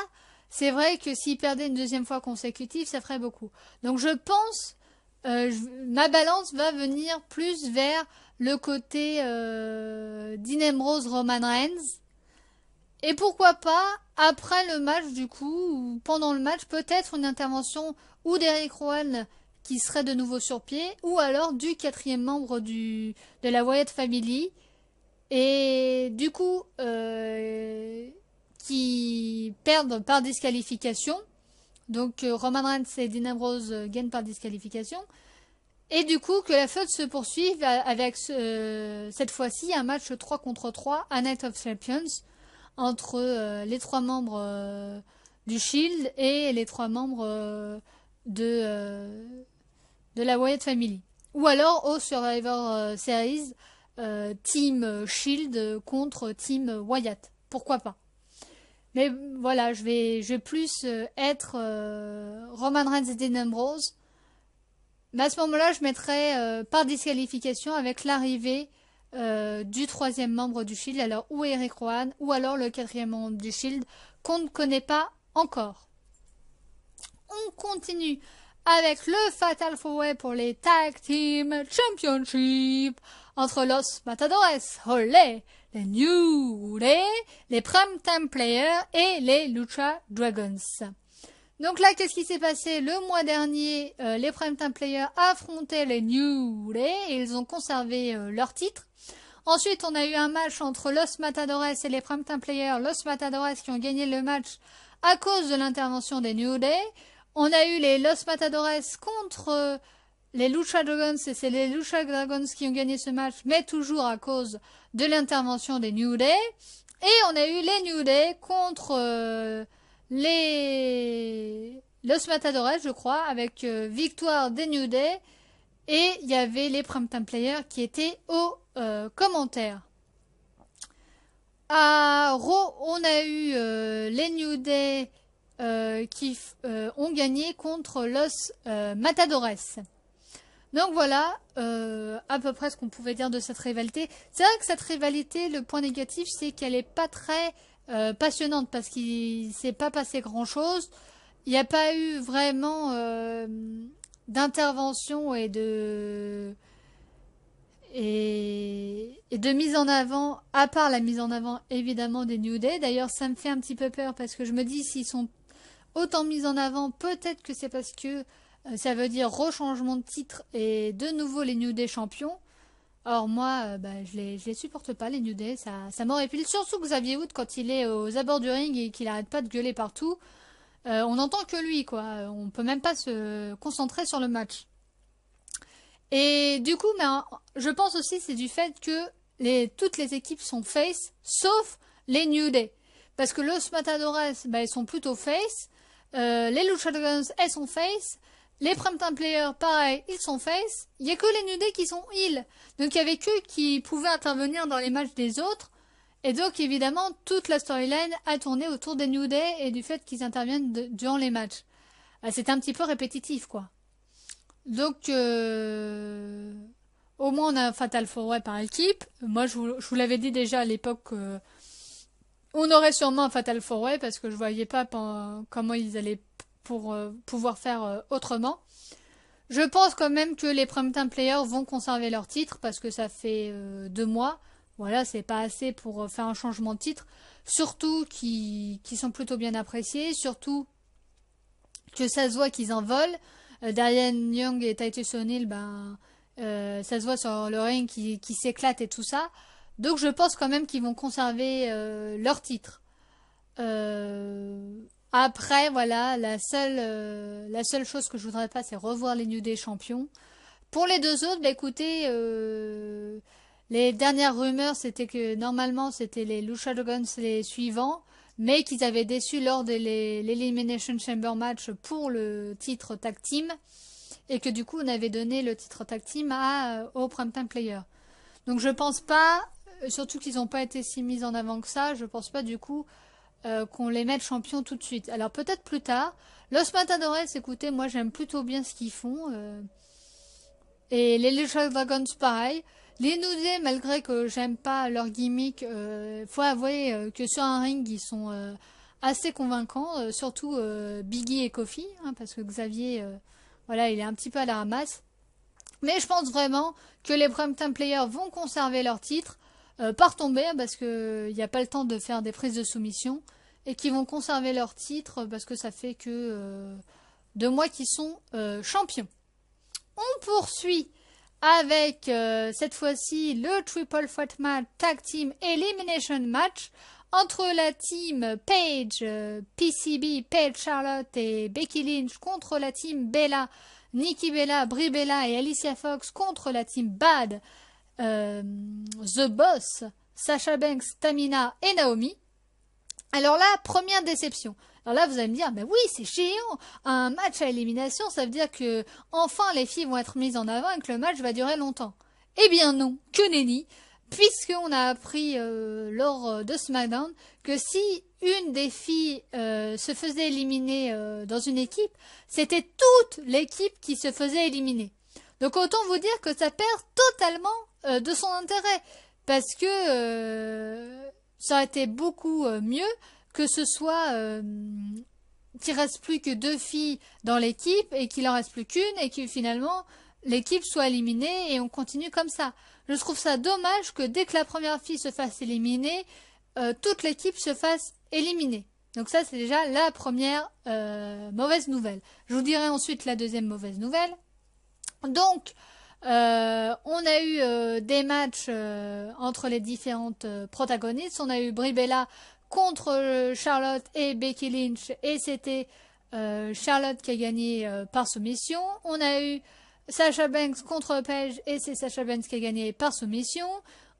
c'est vrai que s'il perdait une deuxième fois consécutive, ça ferait beaucoup. Donc je pense, ma balance va venir plus vers le côté Dean Ambrose, Roman Reigns. Et pourquoi pas, après le match du coup, ou pendant le match, peut-être une intervention ou d'Eric Rowan qui serait de nouveau sur pied, ou alors du 4e membre de la Wyatt Family, et du coup, qui perdent par disqualification. Donc Roman Reigns et Dean Ambrose gagnent par disqualification. Et du coup, que la feud se poursuive avec cette fois-ci un match 3 contre 3 à Night of Champions, entre les 3 membres du Shield et les 3 membres de la Wyatt Family. Ou alors au Survivor Series, Team Shield contre Team Wyatt. Pourquoi pas. Mais voilà, je vais plus être Roman Reigns et Dean Ambrose. Mais à ce moment-là, je mettrais par disqualification avec l'arrivée du 3e membre du Shield, alors ou Eric Rowan, ou alors le 4e membre du Shield, qu'on ne connaît pas encore. On continue avec le Fatal 4-Way pour les Tag Team Championship entre Los Matadores, olé, les New Day, les Primetime Players et les Lucha Dragons. Donc là, qu'est-ce qui s'est passé? Le mois dernier, les Primetime Players affrontaient les New Day et ils ont conservé leur titre. Ensuite, on a eu un match entre Los Matadores et les Primetime Players. Los Matadores qui ont gagné le match à cause de l'intervention des New Day. On a eu les Los Matadores contre les Lucha Dragons et c'est les Lucha Dragons qui ont gagné ce match, mais toujours à cause de l'intervention des New Day. Et on a eu les New Day contre les Los Matadores, je crois, avec victoire des New Day. Et il y avait les Primetime Players qui étaient aux commentaires. À Raw, on a eu les New Day qui ont gagné contre Los Matadores. Donc voilà, à peu près ce qu'on pouvait dire de cette rivalité. C'est vrai que cette rivalité, le point négatif, c'est qu'elle est pas très passionnante parce qu'il s'est pas passé grand-chose. Il n'y a pas eu vraiment d'intervention et de mise en avant, à part la mise en avant évidemment des New Day. D'ailleurs, ça me fait un petit peu peur parce que je me dis s'ils sont autant mis en avant, peut-être que c'est parce que ça veut dire rechangement de titre et de nouveau les New Day champions. Or moi, je les supporte pas les New Day, ça m'horripile. Surtout Xavier Woods quand il est aux abords du ring et qu'il arrête pas de gueuler partout. On n'entend que lui, quoi. On peut même pas se concentrer sur le match. Et du coup, je pense aussi c'est du fait que toutes les équipes sont face, sauf les New Day. Parce que Los Matadores, ils sont plutôt face. Les Luchadores, elles sont face. Les Primetime Players, pareil, ils sont face. Il y a que les New Day qui sont heel. Donc il y avait qu'eux qui pouvaient intervenir dans les matchs des autres. Et donc évidemment, toute la storyline a tourné autour des New Day et du fait qu'ils interviennent durant les matchs. C'était un petit peu répétitif, quoi. Donc, au moins on a un Fatal 4-Way par équipe. Moi, je vous l'avais dit déjà à l'époque, on aurait sûrement un Fatal 4-Way parce que je voyais pas comment ils allaient pour pouvoir faire autrement. Je pense quand même que les Primetime Players vont conserver leur titre parce que ça fait 2 mois. Voilà, c'est pas assez pour faire un changement de titre. Surtout qui sont plutôt bien appréciés. Surtout que ça se voit qu'ils en volent. Diane Young et Titus O'Neil, ça se voit sur le ring qui s'éclatent et tout ça. Donc je pense quand même qu'ils vont conserver leur titre. Après, voilà, la seule chose que je voudrais pas, c'est revoir les New Day champions. Pour les deux autres, écoutez, les dernières rumeurs, c'était que normalement, c'était les Lucha Dragons les suivants, mais qu'ils avaient déçu lors de l'Elimination Chamber match pour le titre tag team, et que du coup, on avait donné le titre tag team au Primetime Player. Donc je pense pas, surtout qu'ils n'ont pas été si mis en avant que ça, je pense pas du coup qu'on les mette champions tout de suite. Alors peut-être plus tard. Los Matadores, écoutez, moi j'aime plutôt bien ce qu'ils font. Et les Lucha Dragons, pareil. Les New Day, malgré que j'aime pas leur gimmick, faut avouer que sur un ring, ils sont assez convaincants. Surtout Biggie et Kofi, hein, parce que Xavier, voilà, il est un petit peu à la ramasse. Mais je pense vraiment que les Primetime Players vont conserver leur titre, pas retomber, parce qu'il n'y a pas le temps de faire des prises de soumission, et qu'ils vont conserver leur titre, parce que ça fait que 2 mois qu'ils sont champions. On poursuit avec cette fois-ci le Triple Threat Match Tag Team Elimination Match entre la team Paige, PCB, Paige Charlotte et Becky Lynch contre la team Bella, Nikki Bella, Brie Bella et Alicia Fox contre la team Bad, The Boss, Sasha Banks, Tamina et Naomi. Alors là, première déception. Alors là, vous allez me dire, mais oui, c'est géant. Un match à élimination, ça veut dire que enfin les filles vont être mises en avant et que le match va durer longtemps. Eh bien non, que nenni, puisqu'on a appris lors de SmackDown que si une des filles se faisait éliminer dans une équipe, c'était toute l'équipe qui se faisait éliminer. Donc autant vous dire que ça perd totalement de son intérêt, parce que ça aurait été beaucoup mieux que ce soit qu'il reste plus que 2 filles dans l'équipe et qu'il en reste plus qu'une et que finalement l'équipe soit éliminée et on continue comme ça. Je trouve ça dommage que dès que la première fille se fasse éliminer, toute l'équipe se fasse éliminer. Donc ça c'est déjà la première mauvaise nouvelle. Je vous dirai ensuite la deuxième mauvaise nouvelle. Donc on a eu des matchs entre les différentes protagonistes. On a eu Brie Bella contre Charlotte et Becky Lynch et c'était Charlotte qui a gagné par soumission. On a eu Sasha Banks contre Paige et c'est Sasha Banks qui a gagné par soumission.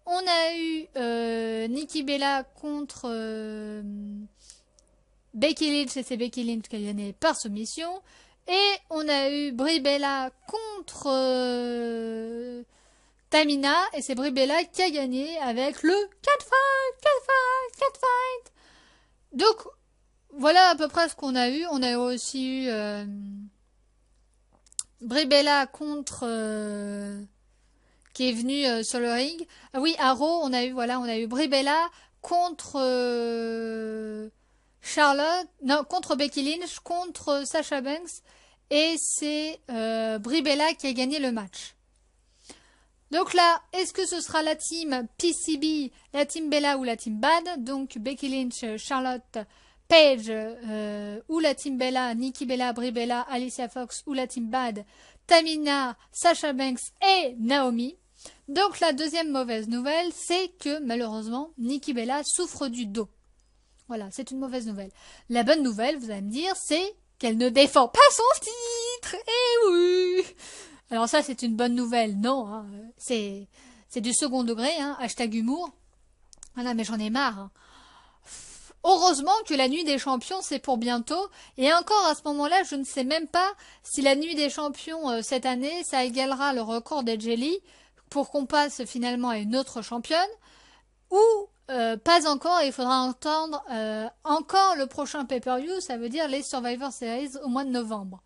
On a eu Nikki Bella contre Becky Lynch et c'est Becky Lynch qui a gagné par soumission. Et on a eu Brie Bella contre Tamina et c'est Brie Bella qui a gagné avec le catfight. Donc voilà à peu près ce qu'on a eu. On a aussi eu Brie Bella contre qui est venu sur le ring. Ah oui, à Raw, on a eu Brie Bella contre Charlotte, non, contre Becky Lynch, contre Sasha Banks, et c'est Brie Bella qui a gagné le match. Donc là, est-ce que ce sera la team PCB, la team Bella ou la team Bad? Donc Becky Lynch, Charlotte, Paige ou la team Bella, Nikki Bella, Brie Bella, Alicia Fox ou la team Bad, Tamina, Sasha Banks et Naomi. Donc la deuxième mauvaise nouvelle, c'est que malheureusement, Nikki Bella souffre du dos. Voilà, c'est une mauvaise nouvelle. La bonne nouvelle, vous allez me dire, c'est qu'elle ne défend pas son titre. Eh oui! Alors ça, c'est une bonne nouvelle. Non, hein, c'est du second degré, hein, hashtag humour. Voilà, mais j'en ai marre. Hein. Heureusement que la nuit des champions, c'est pour bientôt. Et encore à ce moment-là, je ne sais même pas si la nuit des champions cette année, ça égalera le record d'Edgely pour qu'on passe finalement à une autre championne. Ou pas encore, il faudra entendre encore le prochain pay-per-view, ça veut dire les Survivor Series au mois de novembre.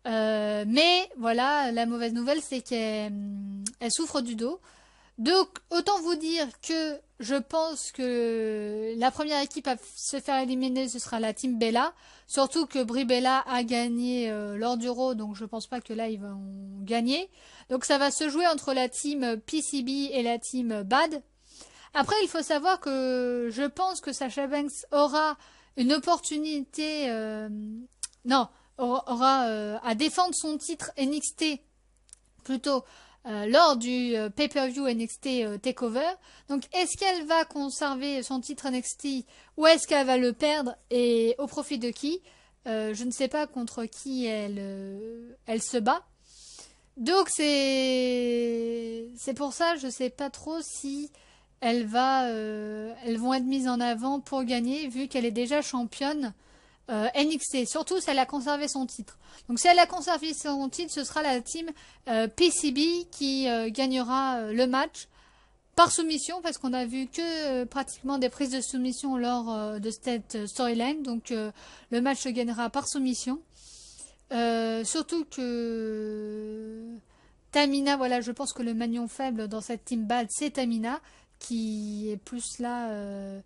Mais voilà, la mauvaise nouvelle, c'est qu'elle souffre du dos. Donc, autant vous dire que je pense que la première équipe à se faire éliminer, ce sera la team Bella. Surtout que Brie Bella a gagné lors du Raw, donc je pense pas que là, ils vont gagner. Donc, ça va se jouer entre la team PCB et la team Bad. Après, il faut savoir que je pense que Sasha Banks aura une opportunité, aura à défendre son titre NXT plutôt lors du pay-per-view NXT Takeover. Donc, est-ce qu'elle va conserver son titre NXT ou est-ce qu'elle va le perdre et au profit de qui? Je ne sais pas contre qui elle se bat. Donc, c'est pour ça, je ne sais pas trop si elles vont être mises en avant pour gagner vu qu'elle est déjà championne NXT, surtout si elle a conservé son titre. Donc si elle a conservé son titre, ce sera la team PCB qui gagnera le match par soumission parce qu'on a vu que pratiquement des prises de soumission lors de cette storyline. Donc le match se gagnera par soumission. Surtout que Tamina, voilà, je pense que le maillon faible dans cette team bad, c'est Tamina qui est plus là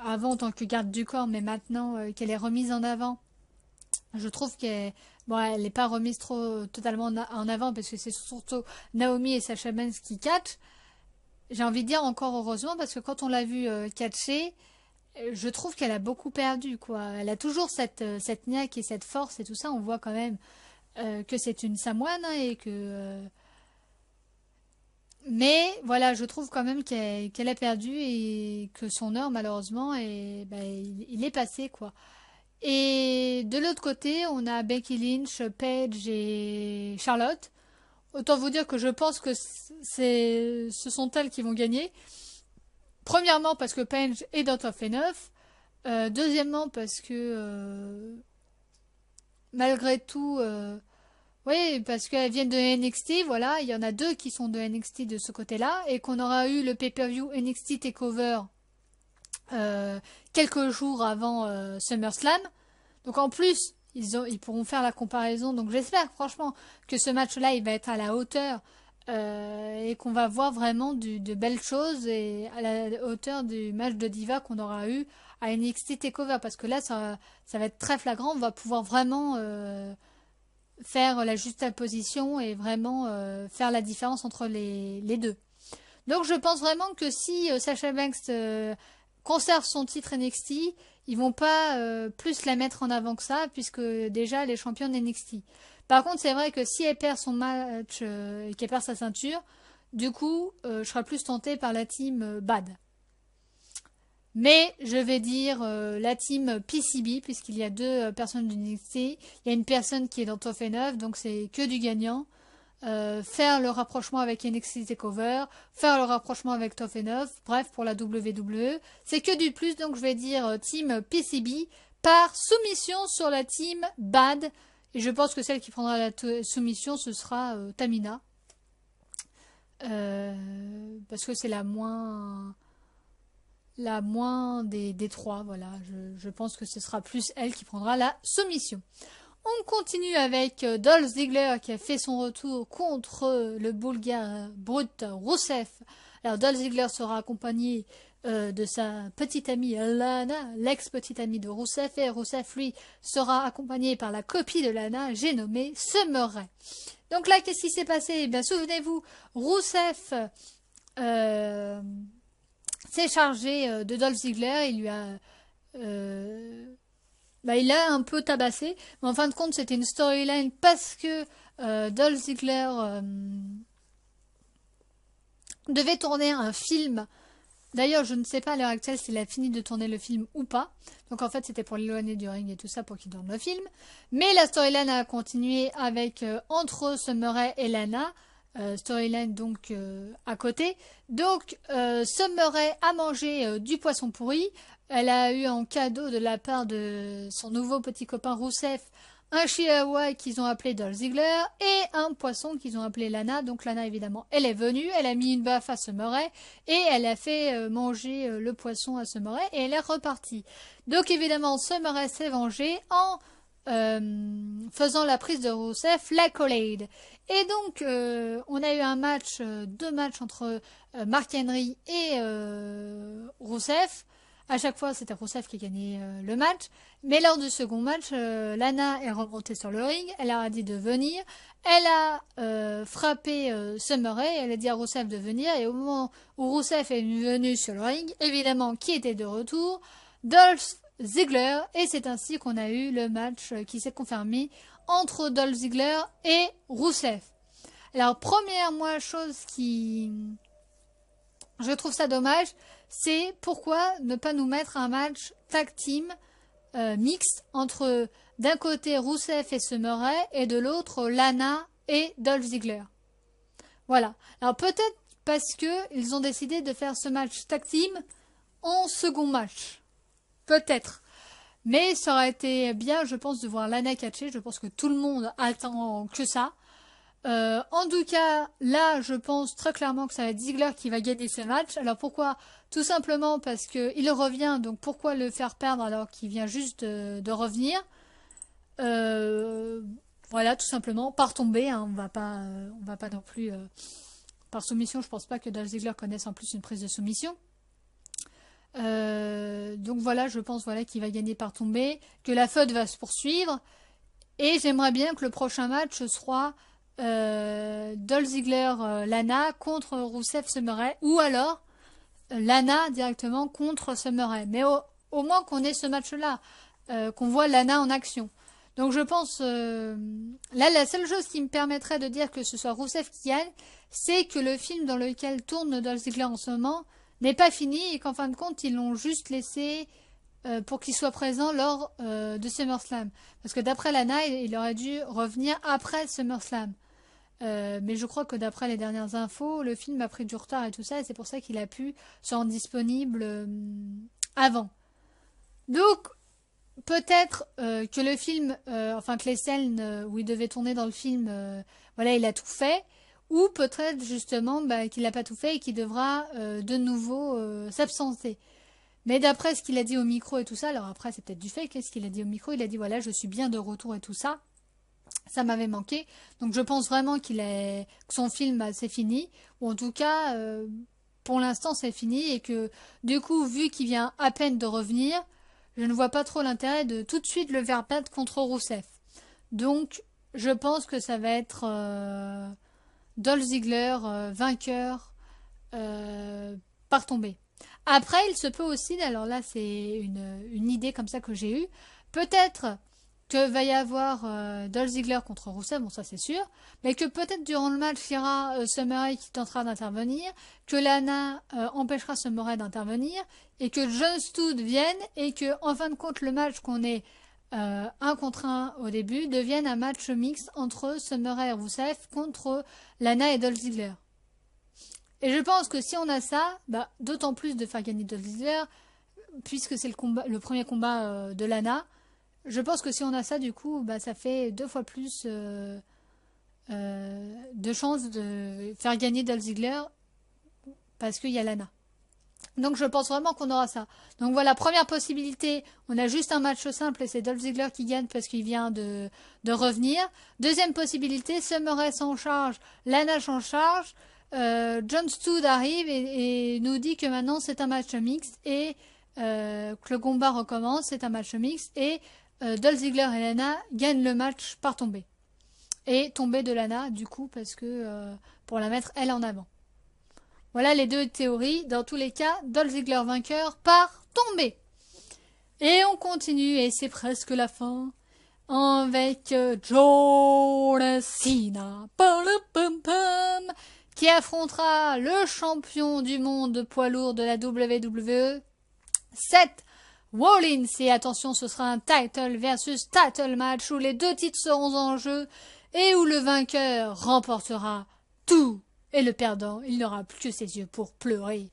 avant en tant que garde du corps, mais maintenant qu'elle est remise en avant, je trouve qu'elle elle n'est pas remise trop totalement en avant parce que c'est surtout Naomi et Sasha Banks qui catchent. J'ai envie de dire encore heureusement parce que quand on l'a vu catcher, je trouve qu'elle a beaucoup perdu quoi. Elle a toujours cette niaque et cette force et tout ça. On voit quand même que c'est une Samoane hein, et que mais voilà, je trouve quand même qu'elle a perdu et que son heure, malheureusement, il est passé, quoi. Et de l'autre côté, on a Becky Lynch, Paige et Charlotte. Autant vous dire que je pense que ce sont elles qui vont gagner. Premièrement, parce que Paige est dans Top 9. Deuxièmement, parce que malgré tout, oui, parce qu'elles viennent de NXT, voilà, il y en a deux qui sont de NXT de ce côté-là, et qu'on aura eu le pay-per-view NXT Takeover quelques jours avant SummerSlam. Donc en plus, ils pourront faire la comparaison. Donc j'espère franchement que ce match-là, il va être à la hauteur et qu'on va voir vraiment de belles choses et à la hauteur du match de Diva qu'on aura eu à NXT Takeover. Parce que là, ça va être très flagrant. On va pouvoir vraiment faire la juxtaposition et vraiment faire la différence entre les deux. Donc je pense vraiment que si Sasha Banks conserve son titre NXT, ils vont pas plus la mettre en avant que ça, puisque déjà elle est championne NXT. Par contre, c'est vrai que si elle perd son match et qu'elle perd sa ceinture, du coup, je serai plus tentée par la team Bad. Mais je vais dire la team PCB, puisqu'il y a deux personnes du NXT. Il y a une personne qui est dans Top 9, donc c'est que du gagnant. Faire le rapprochement avec NXT TakeOver, faire le rapprochement avec Top 9, bref, pour la WWE. C'est que du plus, donc je vais dire team PCB par soumission sur la team Bad. Et je pense que celle qui prendra la soumission, ce sera Tamina. Parce que c'est la moins des trois, voilà. Je pense que ce sera plus elle qui prendra la soumission. On continue avec Dolph Ziggler qui a fait son retour contre le Bulgare brut Rousseff. Alors Dolph Ziggler sera accompagné de sa petite amie Lana, l'ex-petite amie de Rousseff, et Rousseff, lui, sera accompagné par la copie de Lana, j'ai nommé Summer Rae. Donc là, qu'est-ce qui s'est passé? Eh bien, souvenez-vous, Rousseff s'est chargé de Dolph Ziggler, il lui a... il a un peu tabassé, mais en fin de compte, c'était une storyline parce que Dolph Ziggler devait tourner un film. D'ailleurs, je ne sais pas à l'heure actuelle s'il a fini de tourner le film ou pas. Donc en fait, c'était pour l'éloigner du ring et tout ça pour qu'il tourne le film. Mais la storyline a continué avec entre Summer Rae et Lana. Storyline donc à côté. Donc Summer Rae a mangé du poisson pourri. Elle a eu en cadeau de la part de son nouveau petit copain Rousseff un chihuahua qu'ils ont appelé Dolph Ziggler et un poisson qu'ils ont appelé Lana. Donc Lana, évidemment, elle est venue, elle a mis une baffe à Summer Rae et elle a fait manger le poisson à Summer Rae et elle est repartie. Donc évidemment, Summer Rae s'est vengée en faisant la prise de Rousseff, la collade. Et donc, on a eu un match, deux matchs entre Mark Henry et Rousseff. À chaque fois, c'était Rousseff qui gagnait le match. Mais lors du second match, Lana est remontée sur le ring. Elle a dit de venir. Elle a frappé Summer Rae. Elle a dit à Rousseff de venir. Et au moment où Rousseff est venu sur le ring, évidemment, qui était de retour? Dolph Ziggler. Et c'est ainsi qu'on a eu le match qui s'est confirmé entre Dolph Ziggler et Rousseff. Alors, première chose qui... Je trouve ça dommage, c'est pourquoi ne pas nous mettre un match tag team mixte entre d'un côté Rousseff et Summer Rae et de l'autre Lana et Dolph Ziggler. Voilà. Alors peut-être parce que ils ont décidé de faire ce match tag team en second match. Peut-être. Mais ça aurait été bien, je pense, de voir Lana catcher. Je pense que tout le monde attend que ça. En tout cas, là, je pense très clairement que ça va être Ziggler qui va gagner ce match. Alors pourquoi? Tout simplement parce que il revient, donc pourquoi le faire perdre alors qu'il vient juste de revenir? Voilà, tout simplement, par tomber, hein, on va pas non plus par soumission. Je pense pas que Dolph Ziggler connaisse en plus une prise de soumission. Donc voilà, je pense qu'il va gagner par tomber, que la feud va se poursuivre, et j'aimerais bien que le prochain match soit Dolph Ziggler Lana contre Rousseff Summer Rae, ou alors Lana directement contre Summer Rae, mais au moins qu'on ait ce match là, qu'on voit Lana en action. Donc je pense là la seule chose qui me permettrait de dire que ce soit Rousseff qui gagne, c'est que le film dans lequel tourne Dolph Ziggler en ce moment n'est pas fini et qu'en fin de compte ils l'ont juste laissé pour qu'il soit présent lors de SummerSlam, parce que d'après Lana il aurait dû revenir après SummerSlam. Mais je crois que d'après les dernières infos, le film a pris du retard et tout ça, et c'est pour ça qu'il a pu se rendre disponible avant. Donc, peut-être que le film, que les scènes où il devait tourner dans le film, il a tout fait, ou peut-être justement qu'il n'a pas tout fait et qu'il devra de nouveau s'absenter. Mais d'après ce qu'il a dit au micro et tout ça, alors après c'est peut-être du fait, qu'est-ce qu'il a dit au micro? Il a dit je suis bien de retour et tout ça. Ça m'avait manqué, donc je pense vraiment que son film c'est fini, ou en tout cas pour l'instant c'est fini, et que du coup vu qu'il vient à peine de revenir, je ne vois pas trop l'intérêt de tout de suite le faire battre contre Rousseff. Donc je pense que ça va être Dolph Ziggler vainqueur par tombée. Après il se peut aussi, alors là c'est une idée comme ça que j'ai eue, peut-être que va y avoir Dolph Ziggler contre Rousseff, bon ça c'est sûr, mais que peut-être durant le match il y aura Summer Rae qui tentera d'intervenir, que Lana empêchera Summer Rae d'intervenir, et que Jon Studd vienne, et que en fin de compte le match qu'on est 1 contre 1 au début devienne un match mixte entre Summer Rae et Rousseff contre Lana et Dolph Ziggler. Et je pense que si on a ça, d'autant plus de faire gagner Dolph Ziggler, puisque c'est le premier combat de Lana. Je pense que si on a ça, du coup, ça fait 2 fois plus de chances de faire gagner Dolph Ziggler parce qu'il y a Lana. Donc je pense vraiment qu'on aura ça. Donc voilà, première possibilité, on a juste un match simple et c'est Dolph Ziggler qui gagne parce qu'il vient de revenir. Deuxième possibilité, Summer Rae s'en charge, Lana s'en charge, Jon Studd arrive et nous dit que maintenant c'est un match mixte et que le combat recommence, c'est un match mixte et Dolph Ziggler et Lana gagnent le match par tombée. Et tombée de Lana du coup parce que pour la mettre elle en avant. Voilà les deux théories. Dans tous les cas, Dolph Ziggler vainqueur par tombée. Et on continue, et c'est presque la fin, avec John Cena, qui affrontera le champion du monde de poids lourd de la WWE, Seth Rollins. Et attention, ce sera un title versus title match où les deux titres seront en jeu et où le vainqueur remportera tout. Et le perdant, il n'aura plus que ses yeux pour pleurer.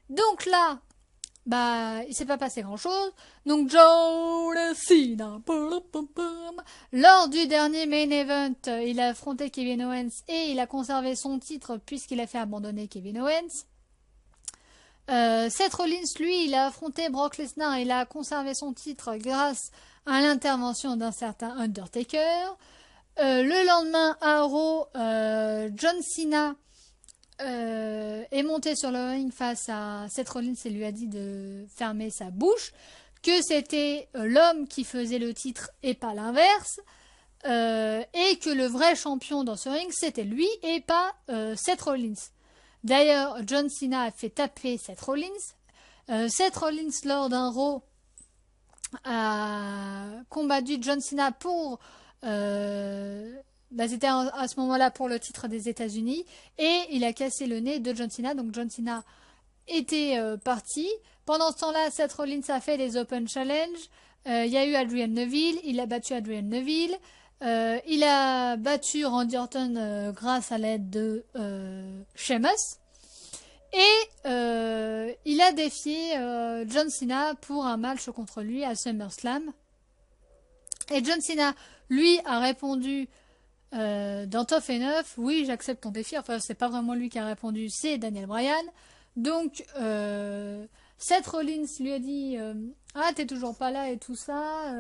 Donc là, il s'est pas passé grand chose. Donc John Cena, lors du dernier main event, il a affronté Kevin Owens et il a conservé son titre puisqu'il a fait abandonner Kevin Owens. Seth Rollins, lui, il a affronté Brock Lesnar et il a conservé son titre grâce à l'intervention d'un certain Undertaker. Le lendemain à Raw, John Cena est monté sur le ring face à Seth Rollins et lui a dit de fermer sa bouche, que c'était l'homme qui faisait le titre et pas l'inverse, et que le vrai champion dans ce ring c'était lui et pas Seth Rollins. D'ailleurs, John Cena a fait taper Seth Rollins. Seth Rollins lors d'un Raw a combattu John Cena pour c'était à ce moment-là pour le titre des États-Unis et il a cassé le nez de John Cena. Donc John Cena était parti. Pendant ce temps-là, Seth Rollins a fait les Open Challenge. Il y a eu Adrian Neville. Il a battu Adrian Neville. Il a battu Randy Orton grâce à l'aide de Sheamus. Et il a défié John Cena pour un match contre lui à SummerSlam. Et John Cena, lui, a répondu dans Tough Enough, oui, j'accepte ton défi. Enfin, c'est pas vraiment lui qui a répondu, c'est Daniel Bryan. Donc, Seth Rollins lui a dit ah, t'es toujours pas là et tout ça.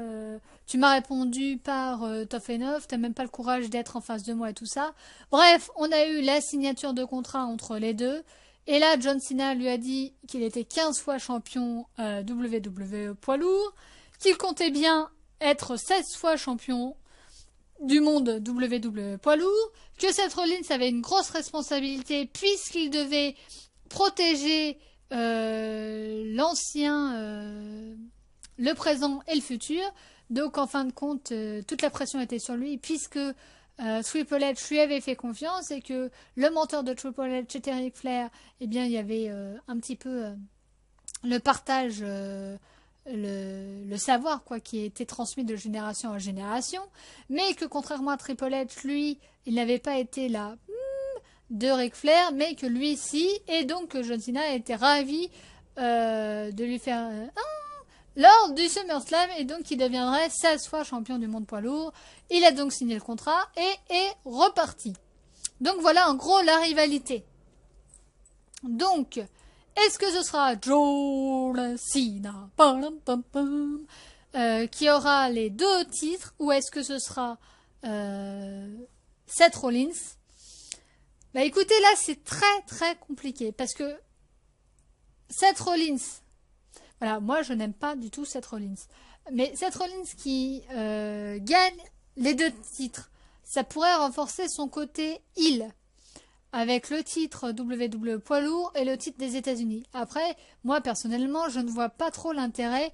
Tu m'as répondu par Tough Enough, t'as même pas le courage d'être en face de moi et tout ça. Bref, on a eu la signature de contrat entre les deux. Et là, John Cena lui a dit qu'il était 15 fois champion WWE poids lourd, qu'il comptait bien être 16 fois champion du monde WWE poids lourd, que Seth Rollins avait une grosse responsabilité puisqu'il devait protéger l'ancien, le présent et le futur. Donc en fin de compte, toute la pression était sur lui puisque Triple H lui avait fait confiance et que le mentor de Triple H était Ric Flair. Eh bien, il y avait un petit peu le partage, le savoir quoi, qui était transmis de génération en génération, mais que contrairement à Triple H, lui, il n'avait pas été là de Ric Flair, mais que lui si, et donc que John Cena a été ravi de lui faire lors du SummerSlam, et donc il deviendrait 16 fois champion du monde poids lourd. Il a donc signé le contrat et est reparti. Donc voilà en gros la rivalité. Donc, est-ce que ce sera John Cena qui aura les deux titres, ou est-ce que ce sera Seth Rollins? Bah écoutez, là c'est très très compliqué parce que Seth Rollins, voilà, moi je n'aime pas du tout Seth Rollins, mais Seth Rollins qui gagne les deux titres, ça pourrait renforcer son côté heel avec le titre WWE poids lourd et le titre des États-Unis. Après, moi personnellement, je ne vois pas trop l'intérêt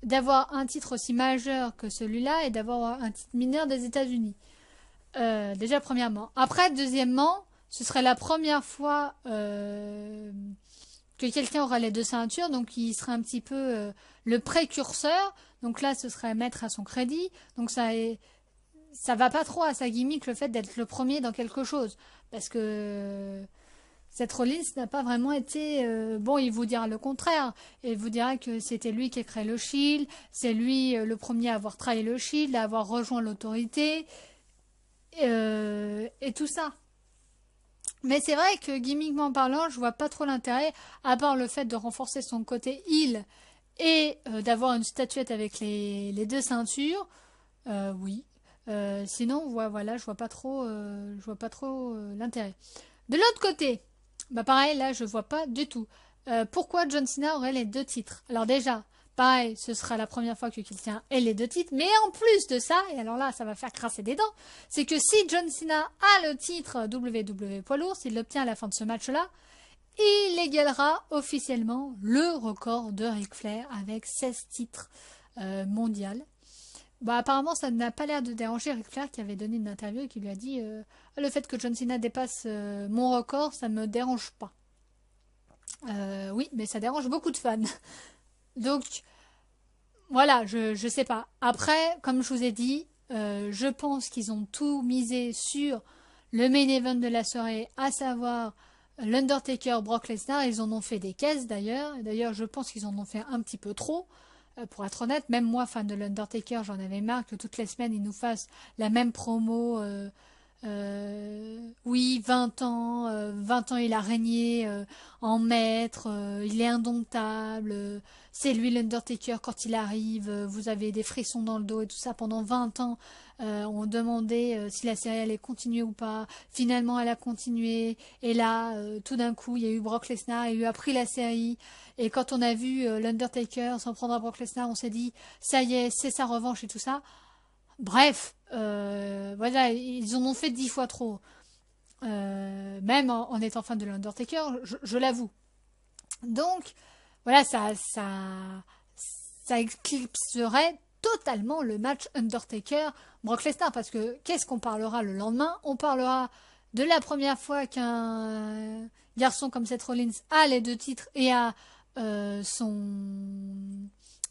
d'avoir un titre aussi majeur que celui-là et d'avoir un titre mineur des États-Unis. Déjà premièrement. Après, deuxièmement, ce serait la première fois que quelqu'un aura les deux ceintures, donc il serait un petit peu le précurseur. Donc là, ce serait mettre à son crédit. Donc ça va pas trop à sa gimmick le fait d'être le premier dans quelque chose. Parce que Seth Rollins n'a pas vraiment été... bon, il vous dira le contraire. Il vous dira que c'était lui qui a créé le Shield. C'est lui le premier à avoir trahi le Shield, à avoir rejoint l'autorité. Et tout ça. Mais c'est vrai que gimmickment parlant, je vois pas trop l'intérêt, à part le fait de renforcer son côté heel et d'avoir une statuette avec les deux ceintures. Oui. Sinon, voilà, je vois pas trop l'intérêt. De l'autre côté, bah pareil, là, je vois pas du tout. Pourquoi John Cena aurait les deux titres? Alors déjà, pareil, ce sera la première fois que quelqu'un ait les deux titres, mais en plus de ça, et alors là, ça va faire crasser des dents, c'est que si John Cena a le titre WWE poids lourd, s'il l'obtient à la fin de ce match-là, il égalera officiellement le record de Ric Flair avec 16 titres mondiaux. Bah, apparemment, ça n'a pas l'air de déranger Ric Flair qui avait donné une interview et qui lui a dit le fait que John Cena dépasse mon record, ça me dérange pas. Oui, mais ça dérange beaucoup de fans. Donc, voilà, je sais pas. Après, comme je vous ai dit, je pense qu'ils ont tout misé sur le main event de la soirée, à savoir l'Undertaker, Brock Lesnar. Ils en ont fait des caisses d'ailleurs. D'ailleurs, je pense qu'ils en ont fait un petit peu trop. Pour être honnête, même moi, fan de l'Undertaker, j'en avais marre que toutes les semaines, ils nous fassent la même promo. Oui, 20 ans, 20 ans il a régné en maître, il est indomptable, c'est lui l'Undertaker quand il arrive, vous avez des frissons dans le dos et tout ça. Pendant 20 ans, on demandait si la série allait continuer ou pas. Finalement, elle a continué. Et là, tout d'un coup, il y a eu Brock Lesnar, il lui a pris la série. Et quand on a vu l'Undertaker s'en prendre à Brock Lesnar, on s'est dit, ça y est, c'est sa revanche et tout ça. Bref, voilà, ils en ont fait 10 fois trop. Même en étant fan de l'Undertaker, je l'avoue. Donc, voilà, ça éclipserait totalement le match Undertaker-Brock Lesnar. Parce que qu'est-ce qu'on parlera le lendemain? On parlera de la première fois qu'un garçon comme Seth Rollins a les deux titres et a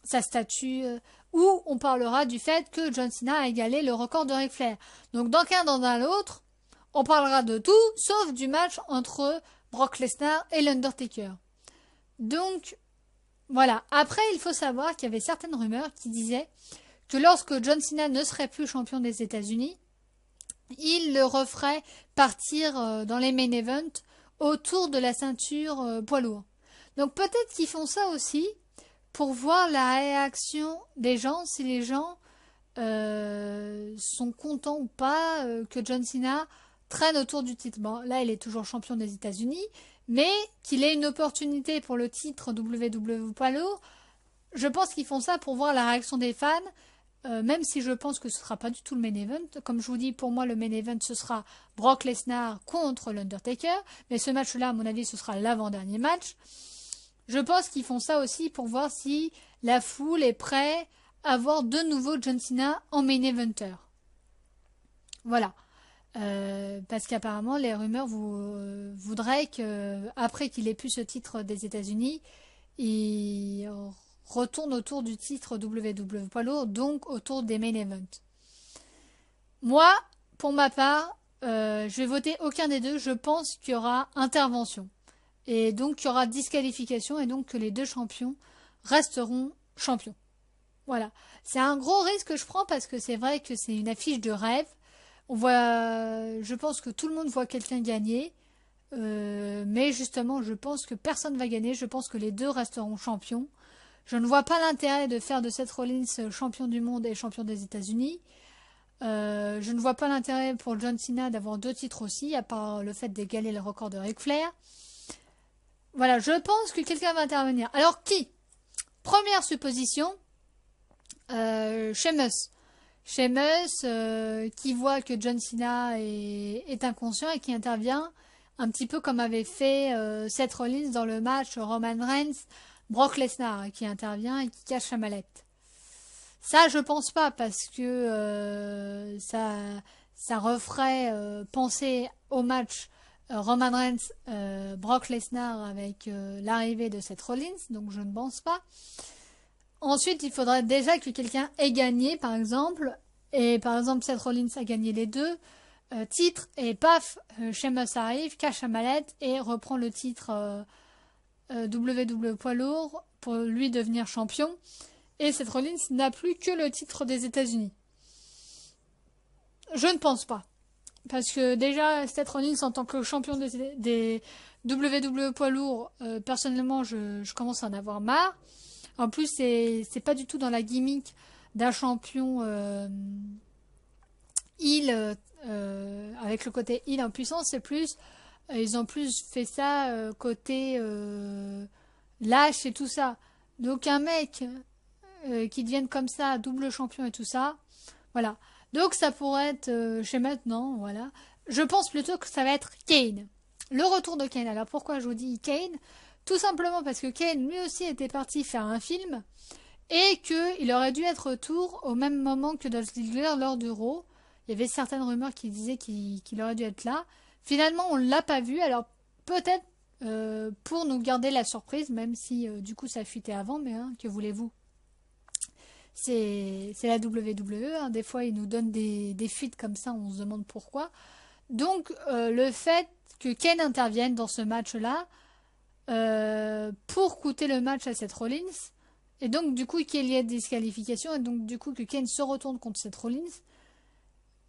sa statue, ou on parlera du fait que John Cena a égalé le record de Ric Flair. Donc dans qu'un dans l'autre, on parlera de tout, sauf du match entre Brock Lesnar et l'Undertaker. Donc, voilà. Après, il faut savoir qu'il y avait certaines rumeurs qui disaient que lorsque John Cena ne serait plus champion des États-Unis, il le referait partir dans les main events autour de la ceinture poids lourd. Donc peut-être qu'ils font ça aussi pour voir la réaction des gens, si les gens sont contents ou pas que John Cena traîne autour du titre. Bon, là, il est toujours champion des États-Unis, mais qu'il ait une opportunité pour le titre WWE poids lourd, je pense qu'ils font ça pour voir la réaction des fans, même si je pense que ce ne sera pas du tout le main event. Comme je vous dis, pour moi, le main event, ce sera Brock Lesnar contre l'Undertaker, mais ce match-là, à mon avis, ce sera l'avant-dernier match. Je pense qu'ils font ça aussi pour voir si la foule est prête à voir de nouveau John Cena en main eventer. Voilà. Parce qu'apparemment, les rumeurs voudraient qu'après qu'il ait pu ce titre des États-Unis, il retourne autour du titre WWE poids lourd, donc autour des main events. Moi, pour ma part, je vais voter aucun des deux. Je pense qu'il y aura intervention. Et donc, il y aura disqualification et donc que les deux champions resteront champions. Voilà. C'est un gros risque que je prends parce que c'est vrai que c'est une affiche de rêve. Je pense que tout le monde voit quelqu'un gagner. Mais justement, je pense que personne ne va gagner. Je pense que les deux resteront champions. Je ne vois pas l'intérêt de faire de Seth Rollins champion du monde et champion des États-Unis. Je ne vois pas l'intérêt pour John Cena d'avoir deux titres aussi, à part le fait d'égaler le record de Ric Flair. Voilà, je pense que quelqu'un va intervenir. Alors qui? Première supposition, Sheamus. Sheamus qui voit que John Cena est inconscient et qui intervient un petit peu comme avait fait Seth Rollins dans le match Roman Reigns, Brock Lesnar, qui intervient et qui cache la mallette. Ça, je pense pas parce que ça referait penser au match Roman Reigns, Brock Lesnar avec l'arrivée de Seth Rollins, donc je ne pense pas. Ensuite, il faudrait déjà que quelqu'un ait gagné, par exemple, et par exemple Seth Rollins a gagné les deux titres, et paf, Sheamus arrive, cache la mallette et reprend le titre WWE poids lourd pour lui devenir champion. Et Seth Rollins n'a plus que le titre des États-Unis. Je ne pense pas. Parce que déjà, Seth Rollins en tant que champion des WWE poids lourds, personnellement, je commence à en avoir marre. En plus, c'est pas du tout dans la gimmick d'un champion heel avec le côté heel en puissance. C'est plus, ils ont plus fait ça côté lâche et tout ça. Donc un mec qui devienne comme ça, double champion et tout ça, voilà. Donc ça pourrait être chez maintenant, voilà. Je pense plutôt que ça va être Kane. Le retour de Kane. Alors pourquoi je vous dis Kane? Tout simplement parce que Kane lui aussi était parti faire un film et qu'il aurait dû être retour au même moment que Dolph Ziggler lors du Raw. Il y avait certaines rumeurs qui disaient qu'il aurait dû être là. Finalement, on l'a pas vu. Alors peut-être pour nous garder la surprise, même si du coup ça fuitait avant, mais hein, que voulez-vous? C'est la WWE, hein. Des fois ils nous donnent des fuites comme ça, on se demande pourquoi. Donc le fait que Kane intervienne dans ce match-là pour coûter le match à Seth Rollins, et donc du coup qu'il y ait disqualification, et donc du coup que Kane se retourne contre Seth Rollins.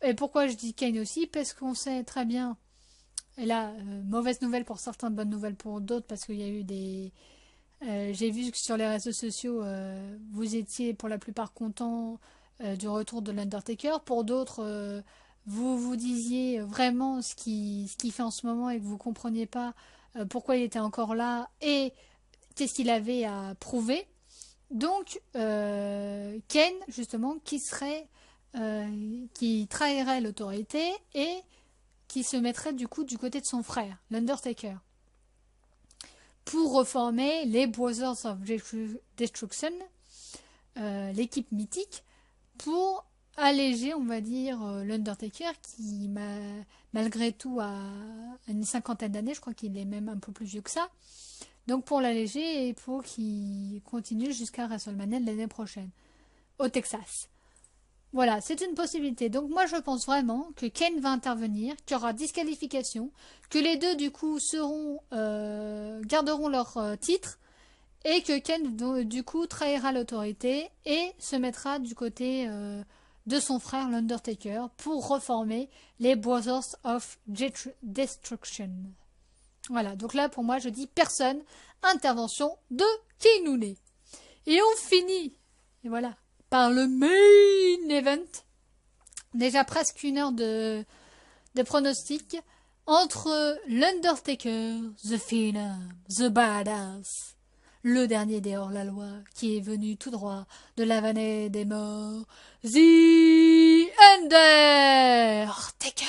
Et pourquoi je dis Kane aussi? Parce qu'on sait très bien, et là, mauvaise nouvelle pour certains, bonne nouvelle pour d'autres, parce qu'il y a eu des... j'ai vu que sur les réseaux sociaux, vous étiez pour la plupart contents du retour de l'Undertaker. Pour d'autres, vous vous disiez vraiment ce qu'il fait en ce moment et que vous ne compreniez pas pourquoi il était encore là et qu'est-ce qu'il avait à prouver. Donc, Ken, justement, qui trahirait l'autorité et qui se mettrait du coup du côté de son frère, l'Undertaker, pour reformer les Brothers of Destruction, l'équipe mythique, pour alléger, on va dire, l'Undertaker qui, malgré tout, a une cinquantaine d'années, je crois qu'il est même un peu plus vieux que ça. Donc pour l'alléger et pour qu'il continue jusqu'à WrestleMania l'année prochaine, au Texas. Voilà, c'est une possibilité. Donc moi je pense vraiment que Kane va intervenir, qu'il y aura disqualification, que les deux du coup garderont leur titre et que Kane du coup trahira l'autorité et se mettra du côté de son frère l'Undertaker pour reformer les Brothers of Destruction. Voilà, donc là pour moi je dis personne, intervention de Kane. Et on finit, et voilà, par le main event. Déjà presque une heure de pronostic entre l'Undertaker, The Phenom, The Badass, le dernier des hors-la-loi, qui est venu tout droit de la vallée des morts, The Undertaker,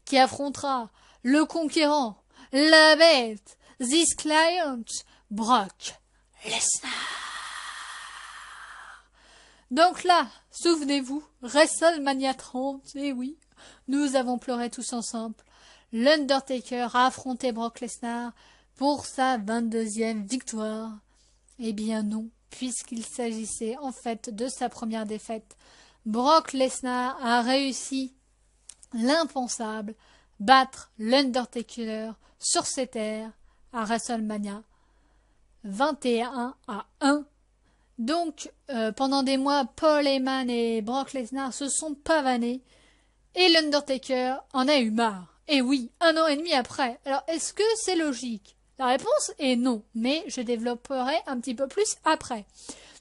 qui affrontera le conquérant, la bête, This Client, Brock Lesnar. Donc là, souvenez-vous, WrestleMania 30, et oui, nous avons pleuré tous ensemble. L'Undertaker a affronté Brock Lesnar pour sa 22e victoire. Eh bien non, puisqu'il s'agissait en fait de sa première défaite. Brock Lesnar a réussi l'impensable, battre l'Undertaker sur ses terres à WrestleMania 21-1. Donc, pendant des mois, Paul Heyman et Brock Lesnar se sont pavanés et l'Undertaker en a eu marre. Et oui, 1 an et demi après. Alors, est-ce que c'est logique? La réponse est non, mais je développerai un petit peu plus après.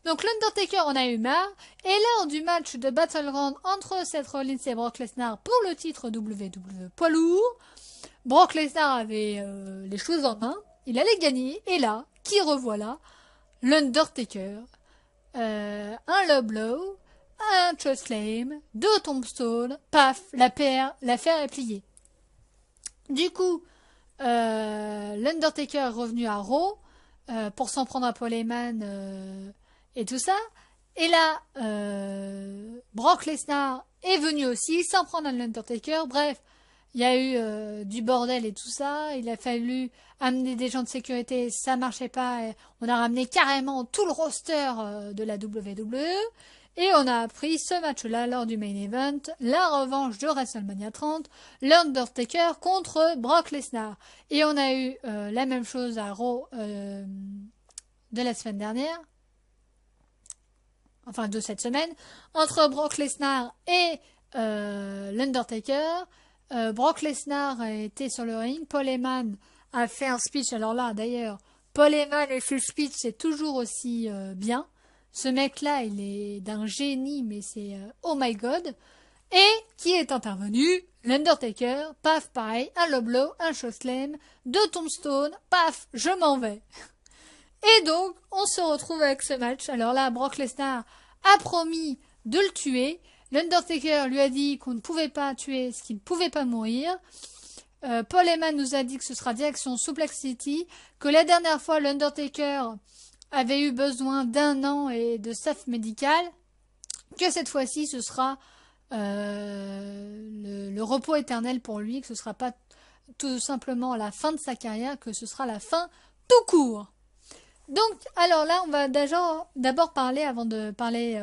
Donc, l'Undertaker en a eu marre, et lors du match de Battleground entre Seth Rollins et Brock Lesnar pour le titre WWE poids lourd, Brock Lesnar avait les choses en main, il allait gagner, et là, qui revoilà? L'Undertaker. Un low blow, un chokeslam, 2 tombstones, paf, l'affaire est pliée. Du coup, l'Undertaker est revenu à Raw pour s'en prendre à Paul Heyman et tout ça. Et là, Brock Lesnar est venu aussi s'en prendre à l'Undertaker. Bref, il y a eu du bordel et tout ça. Il a fallu amener des gens de sécurité, ça marchait pas. Et on a ramené carrément tout le roster de la WWE. Et on a appris ce match-là lors du main event, la revanche de WrestleMania 30, l'Undertaker contre Brock Lesnar. Et on a eu la même chose à Raw de la semaine dernière, enfin de cette semaine, entre Brock Lesnar et l'Undertaker. Brock Lesnar était sur le ring. Paul Heyman a fait un speech. Alors là, d'ailleurs, Paul Heyman et ses speeches, c'est toujours aussi bien. Ce mec-là, il est d'un génie, mais c'est oh my god. Et qui est intervenu? L'Undertaker, paf, pareil, un low blow, un chokeslam, 2 tombstones, paf, je m'en vais. Et donc, on se retrouve avec ce match. Alors là, Brock Lesnar a promis de le tuer. L'Undertaker lui a dit qu'on ne pouvait pas tuer, ce qu'il ne pouvait pas mourir. Paul Heyman nous a dit que ce sera direction Suplex City, que la dernière fois, l'Undertaker avait eu besoin d'1 an et de staff médical, que cette fois-ci, ce sera le repos éternel pour lui, que ce ne sera pas tout simplement la fin de sa carrière, que ce sera la fin tout court. Donc, alors là, on va d'abord parler, avant de parler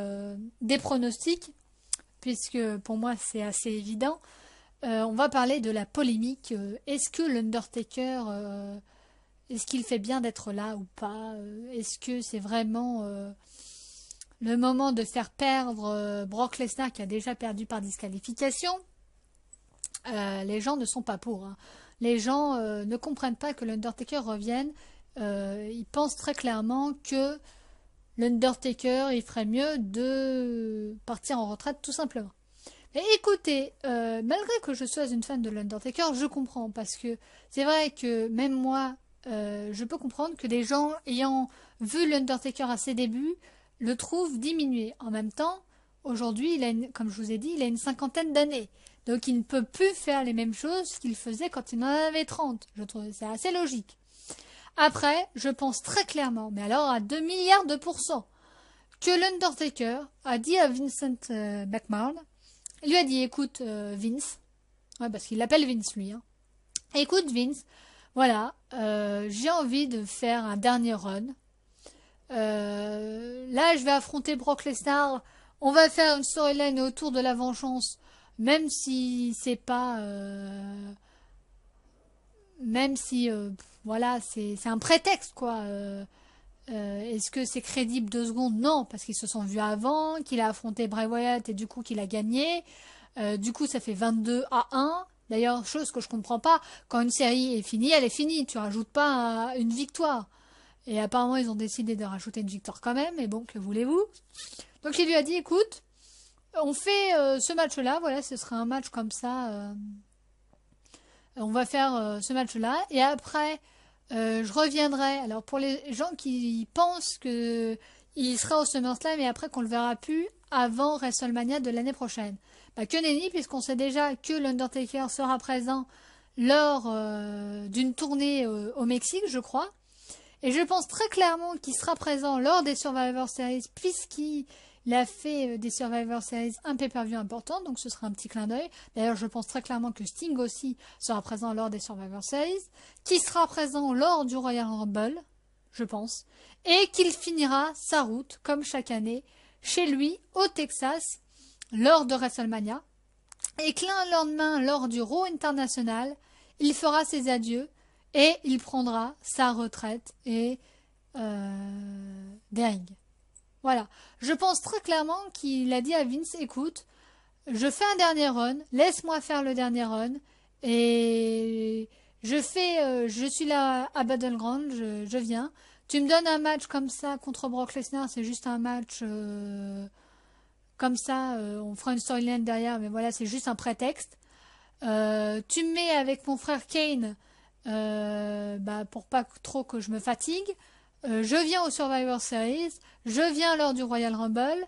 des pronostics, puisque pour moi c'est assez évident, on va parler de la polémique. Est-ce que l'Undertaker, est-ce qu'il fait bien d'être là ou pas? Est-ce que c'est vraiment le moment de faire perdre Brock Lesnar qui a déjà perdu par disqualification? Les gens ne sont pas pour. Hein. Les gens ne comprennent pas que l'Undertaker revienne. Ils pensent très clairement que l'Undertaker, il ferait mieux de partir en retraite tout simplement. Mais écoutez, malgré que je sois une fan de l'Undertaker, je comprends parce que c'est vrai que même moi, je peux comprendre que des gens ayant vu l'Undertaker à ses débuts le trouvent diminué. En même temps, aujourd'hui, comme je vous ai dit, il a une 50aine d'années. Donc il ne peut plus faire les mêmes choses qu'il faisait quand il en avait 30. Je trouve c'est assez logique. Après, je pense très clairement, mais alors à 2 milliards de pourcents, que l'Undertaker a dit à Vincent McMahon, il lui a dit, écoute Vince, ouais, parce qu'il l'appelle Vince lui, hein. Écoute Vince, voilà, j'ai envie de faire un dernier run. Là, je vais affronter Brock Lesnar, on va faire une storyline autour de la vengeance, même si c'est pas... même si voilà, c'est un prétexte quoi. Est-ce que c'est crédible 2 secondes? Non, parce qu'ils se sont vus avant, qu'il a affronté Bray Wyatt et du coup qu'il a gagné. Du coup, ça fait 22-1. D'ailleurs, chose que je comprends pas, quand une série est finie, elle est finie. Tu rajoutes pas une victoire. Et apparemment, ils ont décidé de rajouter une victoire quand même. Mais bon, que voulez-vous? Donc, il lui a dit, écoute, on fait ce match-là. Voilà, ce sera un match comme ça. On va faire ce match-là. Et après, je reviendrai. Alors, pour les gens qui pensent que il sera au SummerSlam et après qu'on le verra plus avant WrestleMania de l'année prochaine. Bah, que nenni, puisqu'on sait déjà que l'Undertaker sera présent lors d'une tournée au Mexique, je crois. Et je pense très clairement qu'il sera présent lors des Survivor Series, puisqu'il a fait des Survivor Series un pay-per-view important, donc ce sera un petit clin d'œil. D'ailleurs, je pense très clairement que Sting aussi sera présent lors des Survivor Series, qui sera présent lors du Royal Rumble, je pense, et qu'il finira sa route, comme chaque année, chez lui, au Texas, lors de WrestleMania, et que l'un lendemain, lors du Raw International, il fera ses adieux, et il prendra sa retraite et des rings. Voilà. Je pense très clairement qu'il a dit à Vince, écoute, je fais un dernier run, laisse-moi faire le dernier run, et je suis là à Battleground, je viens. Tu me donnes un match comme ça contre Brock Lesnar, c'est juste un match comme ça, on fera une storyline derrière, mais voilà, c'est juste un prétexte. Tu me mets avec mon frère Kane, pour pas trop que je me fatigue. Je viens au Survivor Series, je viens lors du Royal Rumble,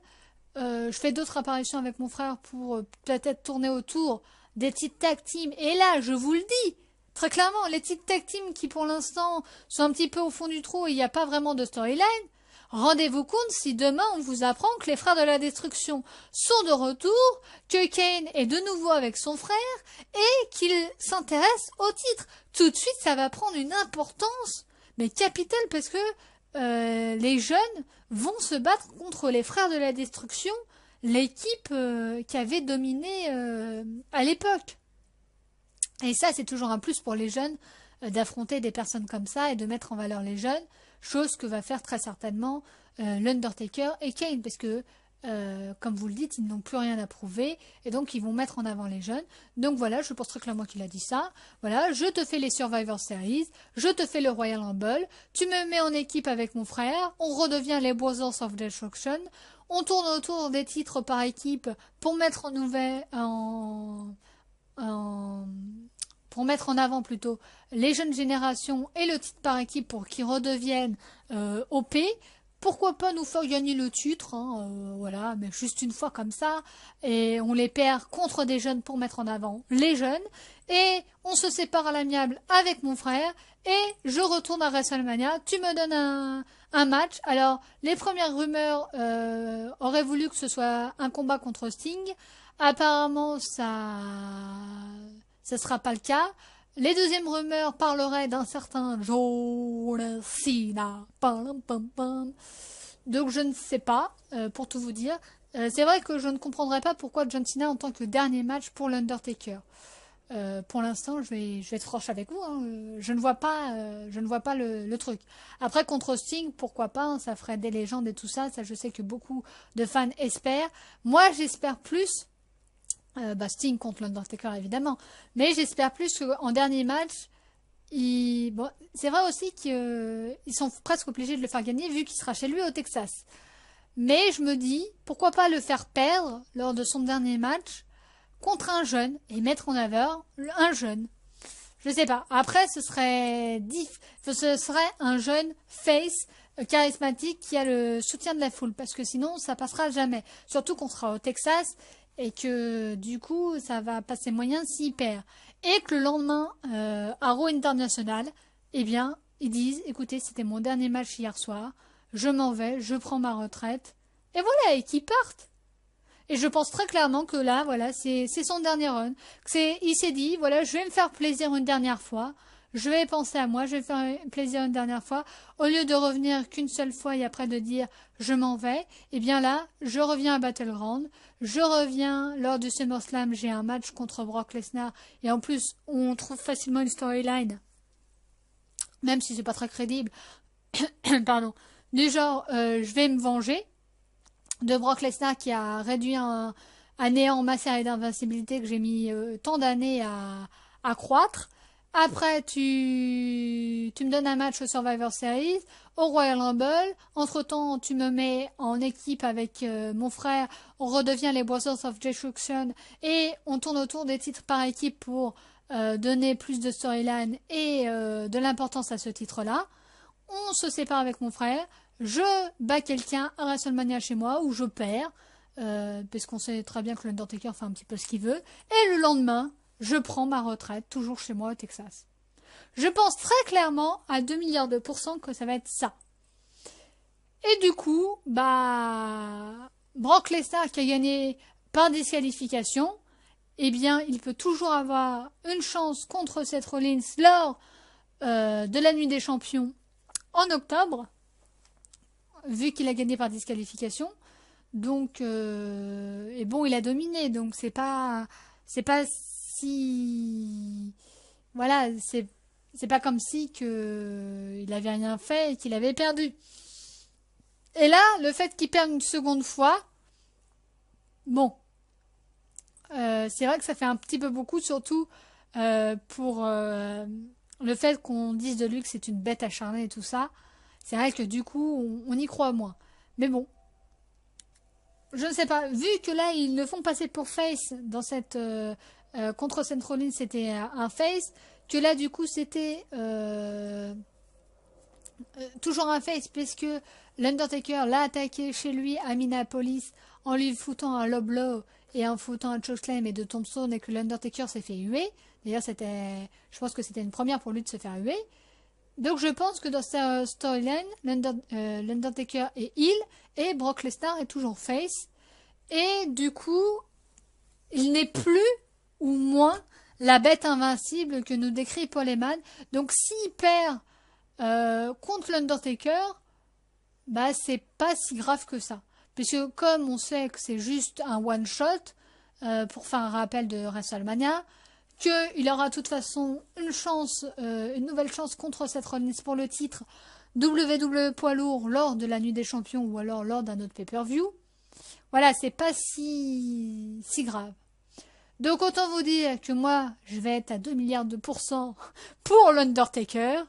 je fais d'autres apparitions avec mon frère pour peut-être tourner autour des titres tag team. Et là, je vous le dis, très clairement, les titres tag team qui pour l'instant sont un petit peu au fond du trou et il n'y a pas vraiment de storyline, rendez-vous compte si demain on vous apprend que les frères de la destruction sont de retour, que Kane est de nouveau avec son frère et qu'il s'intéresse au titre. Tout de suite, ça va prendre une importance mais capitale parce que les jeunes vont se battre contre les frères de la destruction, l'équipe qui avait dominé à l'époque. Et ça, c'est toujours un plus pour les jeunes d'affronter des personnes comme ça et de mettre en valeur les jeunes, chose que va faire très certainement l'Undertaker et Kane, parce que Comme vous le dites, ils n'ont plus rien à prouver et donc ils vont mettre en avant les jeunes. Donc voilà, je pense très clairement qu'il a dit ça. Voilà, je te fais les Survivor Series, je te fais le Royal Rumble, tu me mets en équipe avec mon frère, on redevient les Brothers of Destruction, on tourne autour des titres par équipe pour mettre pour mettre en avant plutôt les jeunes générations et le titre par équipe pour qu'ils redeviennent OP. Pourquoi pas nous faire gagner le titre, hein, voilà, mais juste une fois comme ça, et on les perd contre des jeunes pour mettre en avant les jeunes, et on se sépare à l'amiable avec mon frère, et je retourne à WrestleMania, tu me donnes un match. Alors, les premières rumeurs auraient voulu que ce soit un combat contre Sting, apparemment ça sera pas le cas. Les deuxièmes rumeurs parleraient d'un certain John Cena. Pam, pam, pam. Donc je ne sais pas, pour tout vous dire. C'est vrai que je ne comprendrais pas pourquoi John Cena en tant que dernier match pour l'Undertaker. Pour l'instant, je vais être franche avec vous. Hein. Je ne vois pas le truc. Après contre Sting, pourquoi pas, hein, ça ferait des légendes et tout ça. Ça, je sais que beaucoup de fans espèrent. Moi, j'espère plus. Sting contre l'Undertaker évidemment, mais j'espère plus qu'en dernier match, bon, c'est vrai aussi qu'ils sont presque obligés de le faire gagner vu qu'il sera chez lui au Texas. Mais je me dis, pourquoi pas le faire perdre lors de son dernier match contre un jeune et mettre en avant un jeune. Je sais pas. Après, ce serait un jeune face charismatique qui a le soutien de la foule parce que sinon ça passera jamais. Surtout qu'on sera au Texas et que du coup ça va passer moyen s'il perd. Et que le lendemain, à Raw International, eh bien, ils disent, écoutez, c'était mon dernier match hier soir, je m'en vais, je prends ma retraite, et voilà, et qu'ils partent. Et je pense très clairement que là, voilà, c'est son dernier run. Il s'est dit, voilà, je vais me faire plaisir une dernière fois, je vais penser à moi, je vais faire plaisir une dernière fois, au lieu de revenir qu'une seule fois et après de dire je m'en vais, et bien là, je reviens à Battleground, je reviens lors du SummerSlam, j'ai un match contre Brock Lesnar, et en plus, on trouve facilement une storyline, même si c'est pas très crédible, pardon, du genre, je vais me venger de Brock Lesnar qui a réduit à néant ma série d'invincibilité que j'ai mis tant d'années à croître. Après, tu me donnes un match au Survivor Series, au Royal Rumble. Entre-temps, tu me mets en équipe avec mon frère. On redevient les Brothers of Destruction et on tourne autour des titres par équipe pour donner plus de storyline et de l'importance à ce titre-là. On se sépare avec mon frère. Je bats quelqu'un à WrestleMania chez moi où je perds. Parce qu'on sait très bien que l'Undertaker fait un petit peu ce qu'il veut. Et le lendemain, je prends ma retraite, toujours chez moi au Texas. Je pense très clairement à 2 milliards de pourcents que ça va être ça. Et du coup, Brock Lesnar qui a gagné par disqualification, eh bien, il peut toujours avoir une chance contre Seth Rollins lors de la Nuit des Champions en octobre, vu qu'il a gagné par disqualification. Donc, et bon, il a dominé, donc c'est pas si, voilà, c'est pas comme si il avait rien fait et qu'il avait perdu. Et là, le fait qu'il perde une seconde fois, bon, c'est vrai que ça fait un petit peu beaucoup, surtout pour le fait qu'on dise de lui que c'est une bête acharnée et tout ça. C'est vrai que du coup, on y croit moins. Mais bon, je ne sais pas. Vu que là, ils le font passer pour face dans cette contre Seth Rollins, c'était un face. Que là, du coup, c'était toujours un face puisque l'Undertaker l'a attaqué chez lui à Minneapolis en lui foutant un low blow et en foutant un chokeslam et de tombstone et que l'Undertaker s'est fait huer. D'ailleurs, je pense que c'était une première pour lui de se faire huer. Donc je pense que dans cette storyline, l'Undertaker est heel et Brock Lesnar est toujours face. Et du coup, il n'est plus ou moins la bête invincible que nous décrit Paul Heyman. Donc s'il perd contre l'Undertaker, c'est pas si grave que ça. Puisque comme on sait que c'est juste un one-shot, pour faire un rappel de WrestleMania, qu'il aura de toute façon une nouvelle chance contre Seth Rollins pour le titre WWE poids lourd lors de la Nuit des Champions ou alors lors d'un autre pay-per-view. voilà, c'est pas si grave. Donc autant vous dire que moi, je vais être à 2 milliards de pourcents pour l'Undertaker,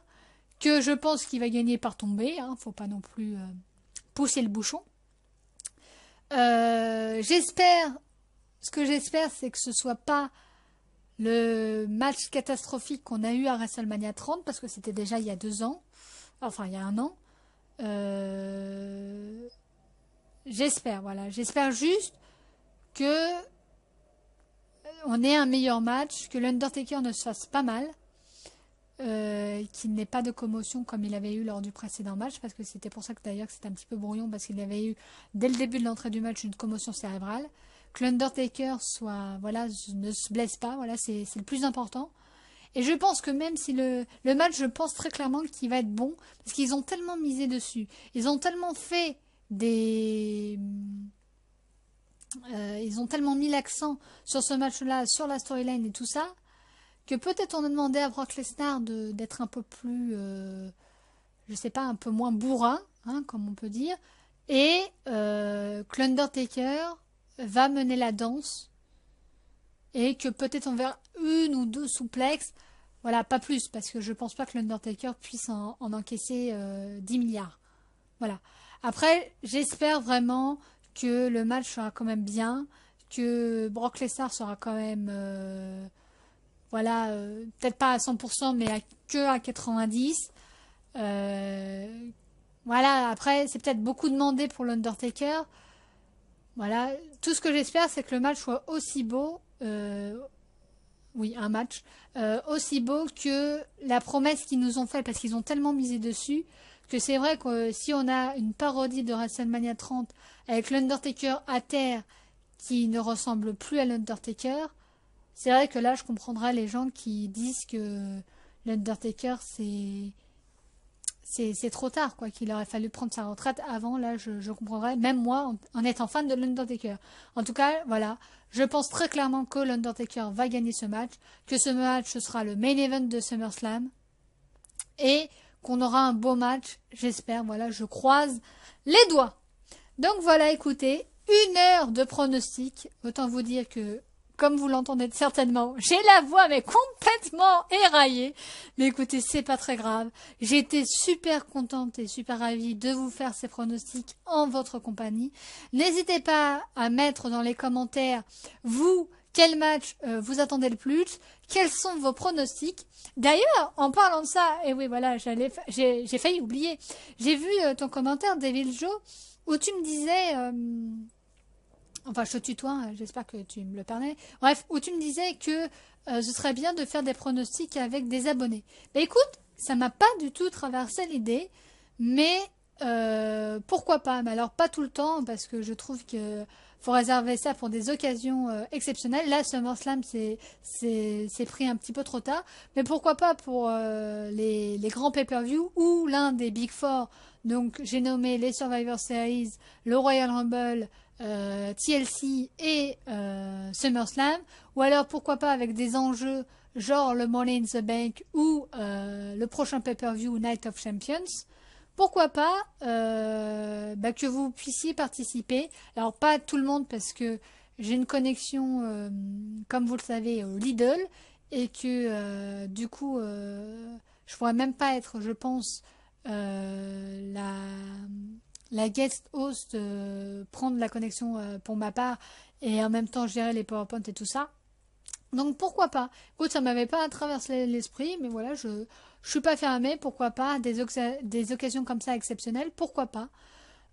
que je pense qu'il va gagner par tomber, hein, faut pas non plus pousser le bouchon. J'espère, ce que j'espère, c'est que ce soit pas le match catastrophique qu'on a eu à WrestleMania 30, parce que c'était déjà il y a 2 ans, enfin il y a 1 an. J'espère, voilà, j'espère juste que on ait un meilleur match, que l'Undertaker ne se fasse pas mal, qu'il n'ait pas de commotion comme il avait eu lors du précédent match, parce que c'était pour ça que d'ailleurs que c'était un petit peu brouillon, parce qu'il avait eu dès le début de l'entrée du match une commotion cérébrale. Que l'Undertaker soit, voilà, ne se blesse pas, voilà, c'est le plus important. Et je pense que même si le match, je pense très clairement qu'il va être bon, parce qu'ils ont tellement misé dessus, ils ont tellement fait ils ont tellement mis l'accent sur ce match-là, sur la storyline et tout ça, que peut-être on a demandé à Brock Lesnar d'être un peu plus, je sais pas, un peu moins bourrin, hein, comme on peut dire, et que l'Undertaker va mener la danse, et que peut-être on verra 1 ou 2 souplexes, voilà, pas plus, parce que je pense pas que l'Undertaker puisse en encaisser 10 milliards. Voilà. Après, j'espère vraiment que le match sera quand même bien, que Brock Lesnar sera quand même, voilà, peut-être pas à 100%, mais que à 90%. Voilà, après, c'est peut-être beaucoup demandé pour l'Undertaker. Voilà, tout ce que j'espère, c'est que le match soit aussi beau, oui, un match, aussi beau que la promesse qu'ils nous ont faite, parce qu'ils ont tellement misé dessus, que c'est vrai que si on a une parodie de WrestleMania 30 avec l'Undertaker à terre qui ne ressemble plus à l'Undertaker, c'est vrai que là je comprendrais les gens qui disent que l'Undertaker c'est trop tard, quoi, qu'il aurait fallu prendre sa retraite avant. Là je comprendrais, même moi en étant fan de l'Undertaker. En tout cas, voilà, je pense très clairement que l'Undertaker va gagner ce match, que ce match ce sera le main event de SummerSlam, et qu'on aura un beau match, j'espère, voilà, je croise les doigts. Donc voilà, écoutez, 1 heure de pronostic, autant vous dire que, comme vous l'entendez certainement, j'ai la voix mais complètement éraillée, mais écoutez, c'est pas très grave, j'ai été super contente et super ravie de vous faire ces pronostics en votre compagnie. N'hésitez pas à mettre dans les commentaires, vous, quel match vous attendez le plus, quels sont vos pronostics. D'ailleurs, en parlant de ça, et oui, voilà, j'ai failli oublier. J'ai vu ton commentaire, Devil Joe, où tu me disais, enfin, je te tutoie, hein, j'espère que tu me le permets. Bref, où tu me disais que ce serait bien de faire des pronostics avec des abonnés. Bah écoute, ça m'a pas du tout traversé l'idée, mais pourquoi pas? Mais alors pas tout le temps, parce que je trouve que faut réserver ça pour des occasions exceptionnelles. Là, SummerSlam, c'est pris un petit peu trop tard. Mais pourquoi pas pour les grands pay-per-view ou l'un des Big Four. Donc, j'ai nommé les Survivor Series, le Royal Rumble, TLC et SummerSlam. Ou alors, pourquoi pas avec des enjeux genre le Money in the Bank ou le prochain pay-per-view Night of Champions. Pourquoi pas que vous puissiez participer. Alors pas tout le monde parce que j'ai une connexion, comme vous le savez, au Lidl et que du coup je pourrais même pas être, je pense, la guest host, prendre la connexion pour ma part et en même temps gérer les PowerPoint et tout ça. Donc pourquoi pas. Écoute, ça m'avait pas traversé l'esprit, mais voilà, je suis pas fermée, pourquoi pas, des occasions comme ça exceptionnelles, pourquoi pas.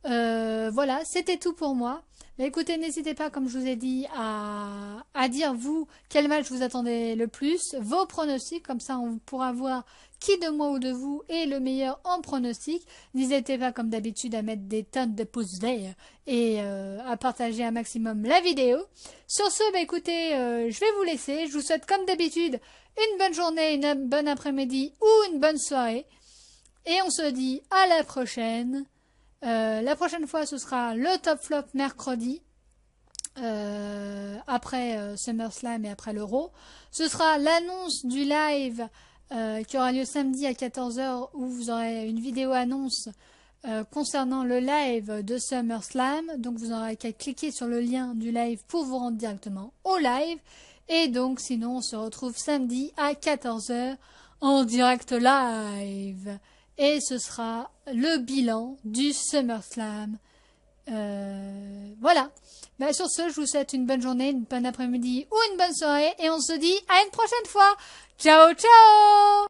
Voilà, c'était tout pour moi. Mais écoutez, n'hésitez pas, comme je vous ai dit, à dire vous quel match vous attendez le plus, vos pronostics, comme ça on pourra voir qui de moi ou de vous est le meilleur en pronostic. N'hésitez pas, comme d'habitude, à mettre des tonnes de pouces verts et à partager un maximum la vidéo. Sur ce, écoutez, je vais vous laisser. Je vous souhaite, comme d'habitude, une bonne journée, une bonne après-midi ou une bonne soirée. Et on se dit à la prochaine. La prochaine fois, ce sera le Top Flop mercredi, après SummerSlam et après l'Euro. Ce sera l'annonce du live qui aura lieu samedi à 14 h où vous aurez une vidéo annonce concernant le live de SummerSlam. Donc vous n'aurez qu'à cliquer sur le lien du live pour vous rendre directement au live. Et donc sinon on se retrouve samedi à 14 h en direct live. Et ce sera le bilan du SummerSlam. Voilà. Bah, sur ce, je vous souhaite une bonne journée, une bonne après-midi ou une bonne soirée. Et on se dit à une prochaine fois. Ciao, ciao!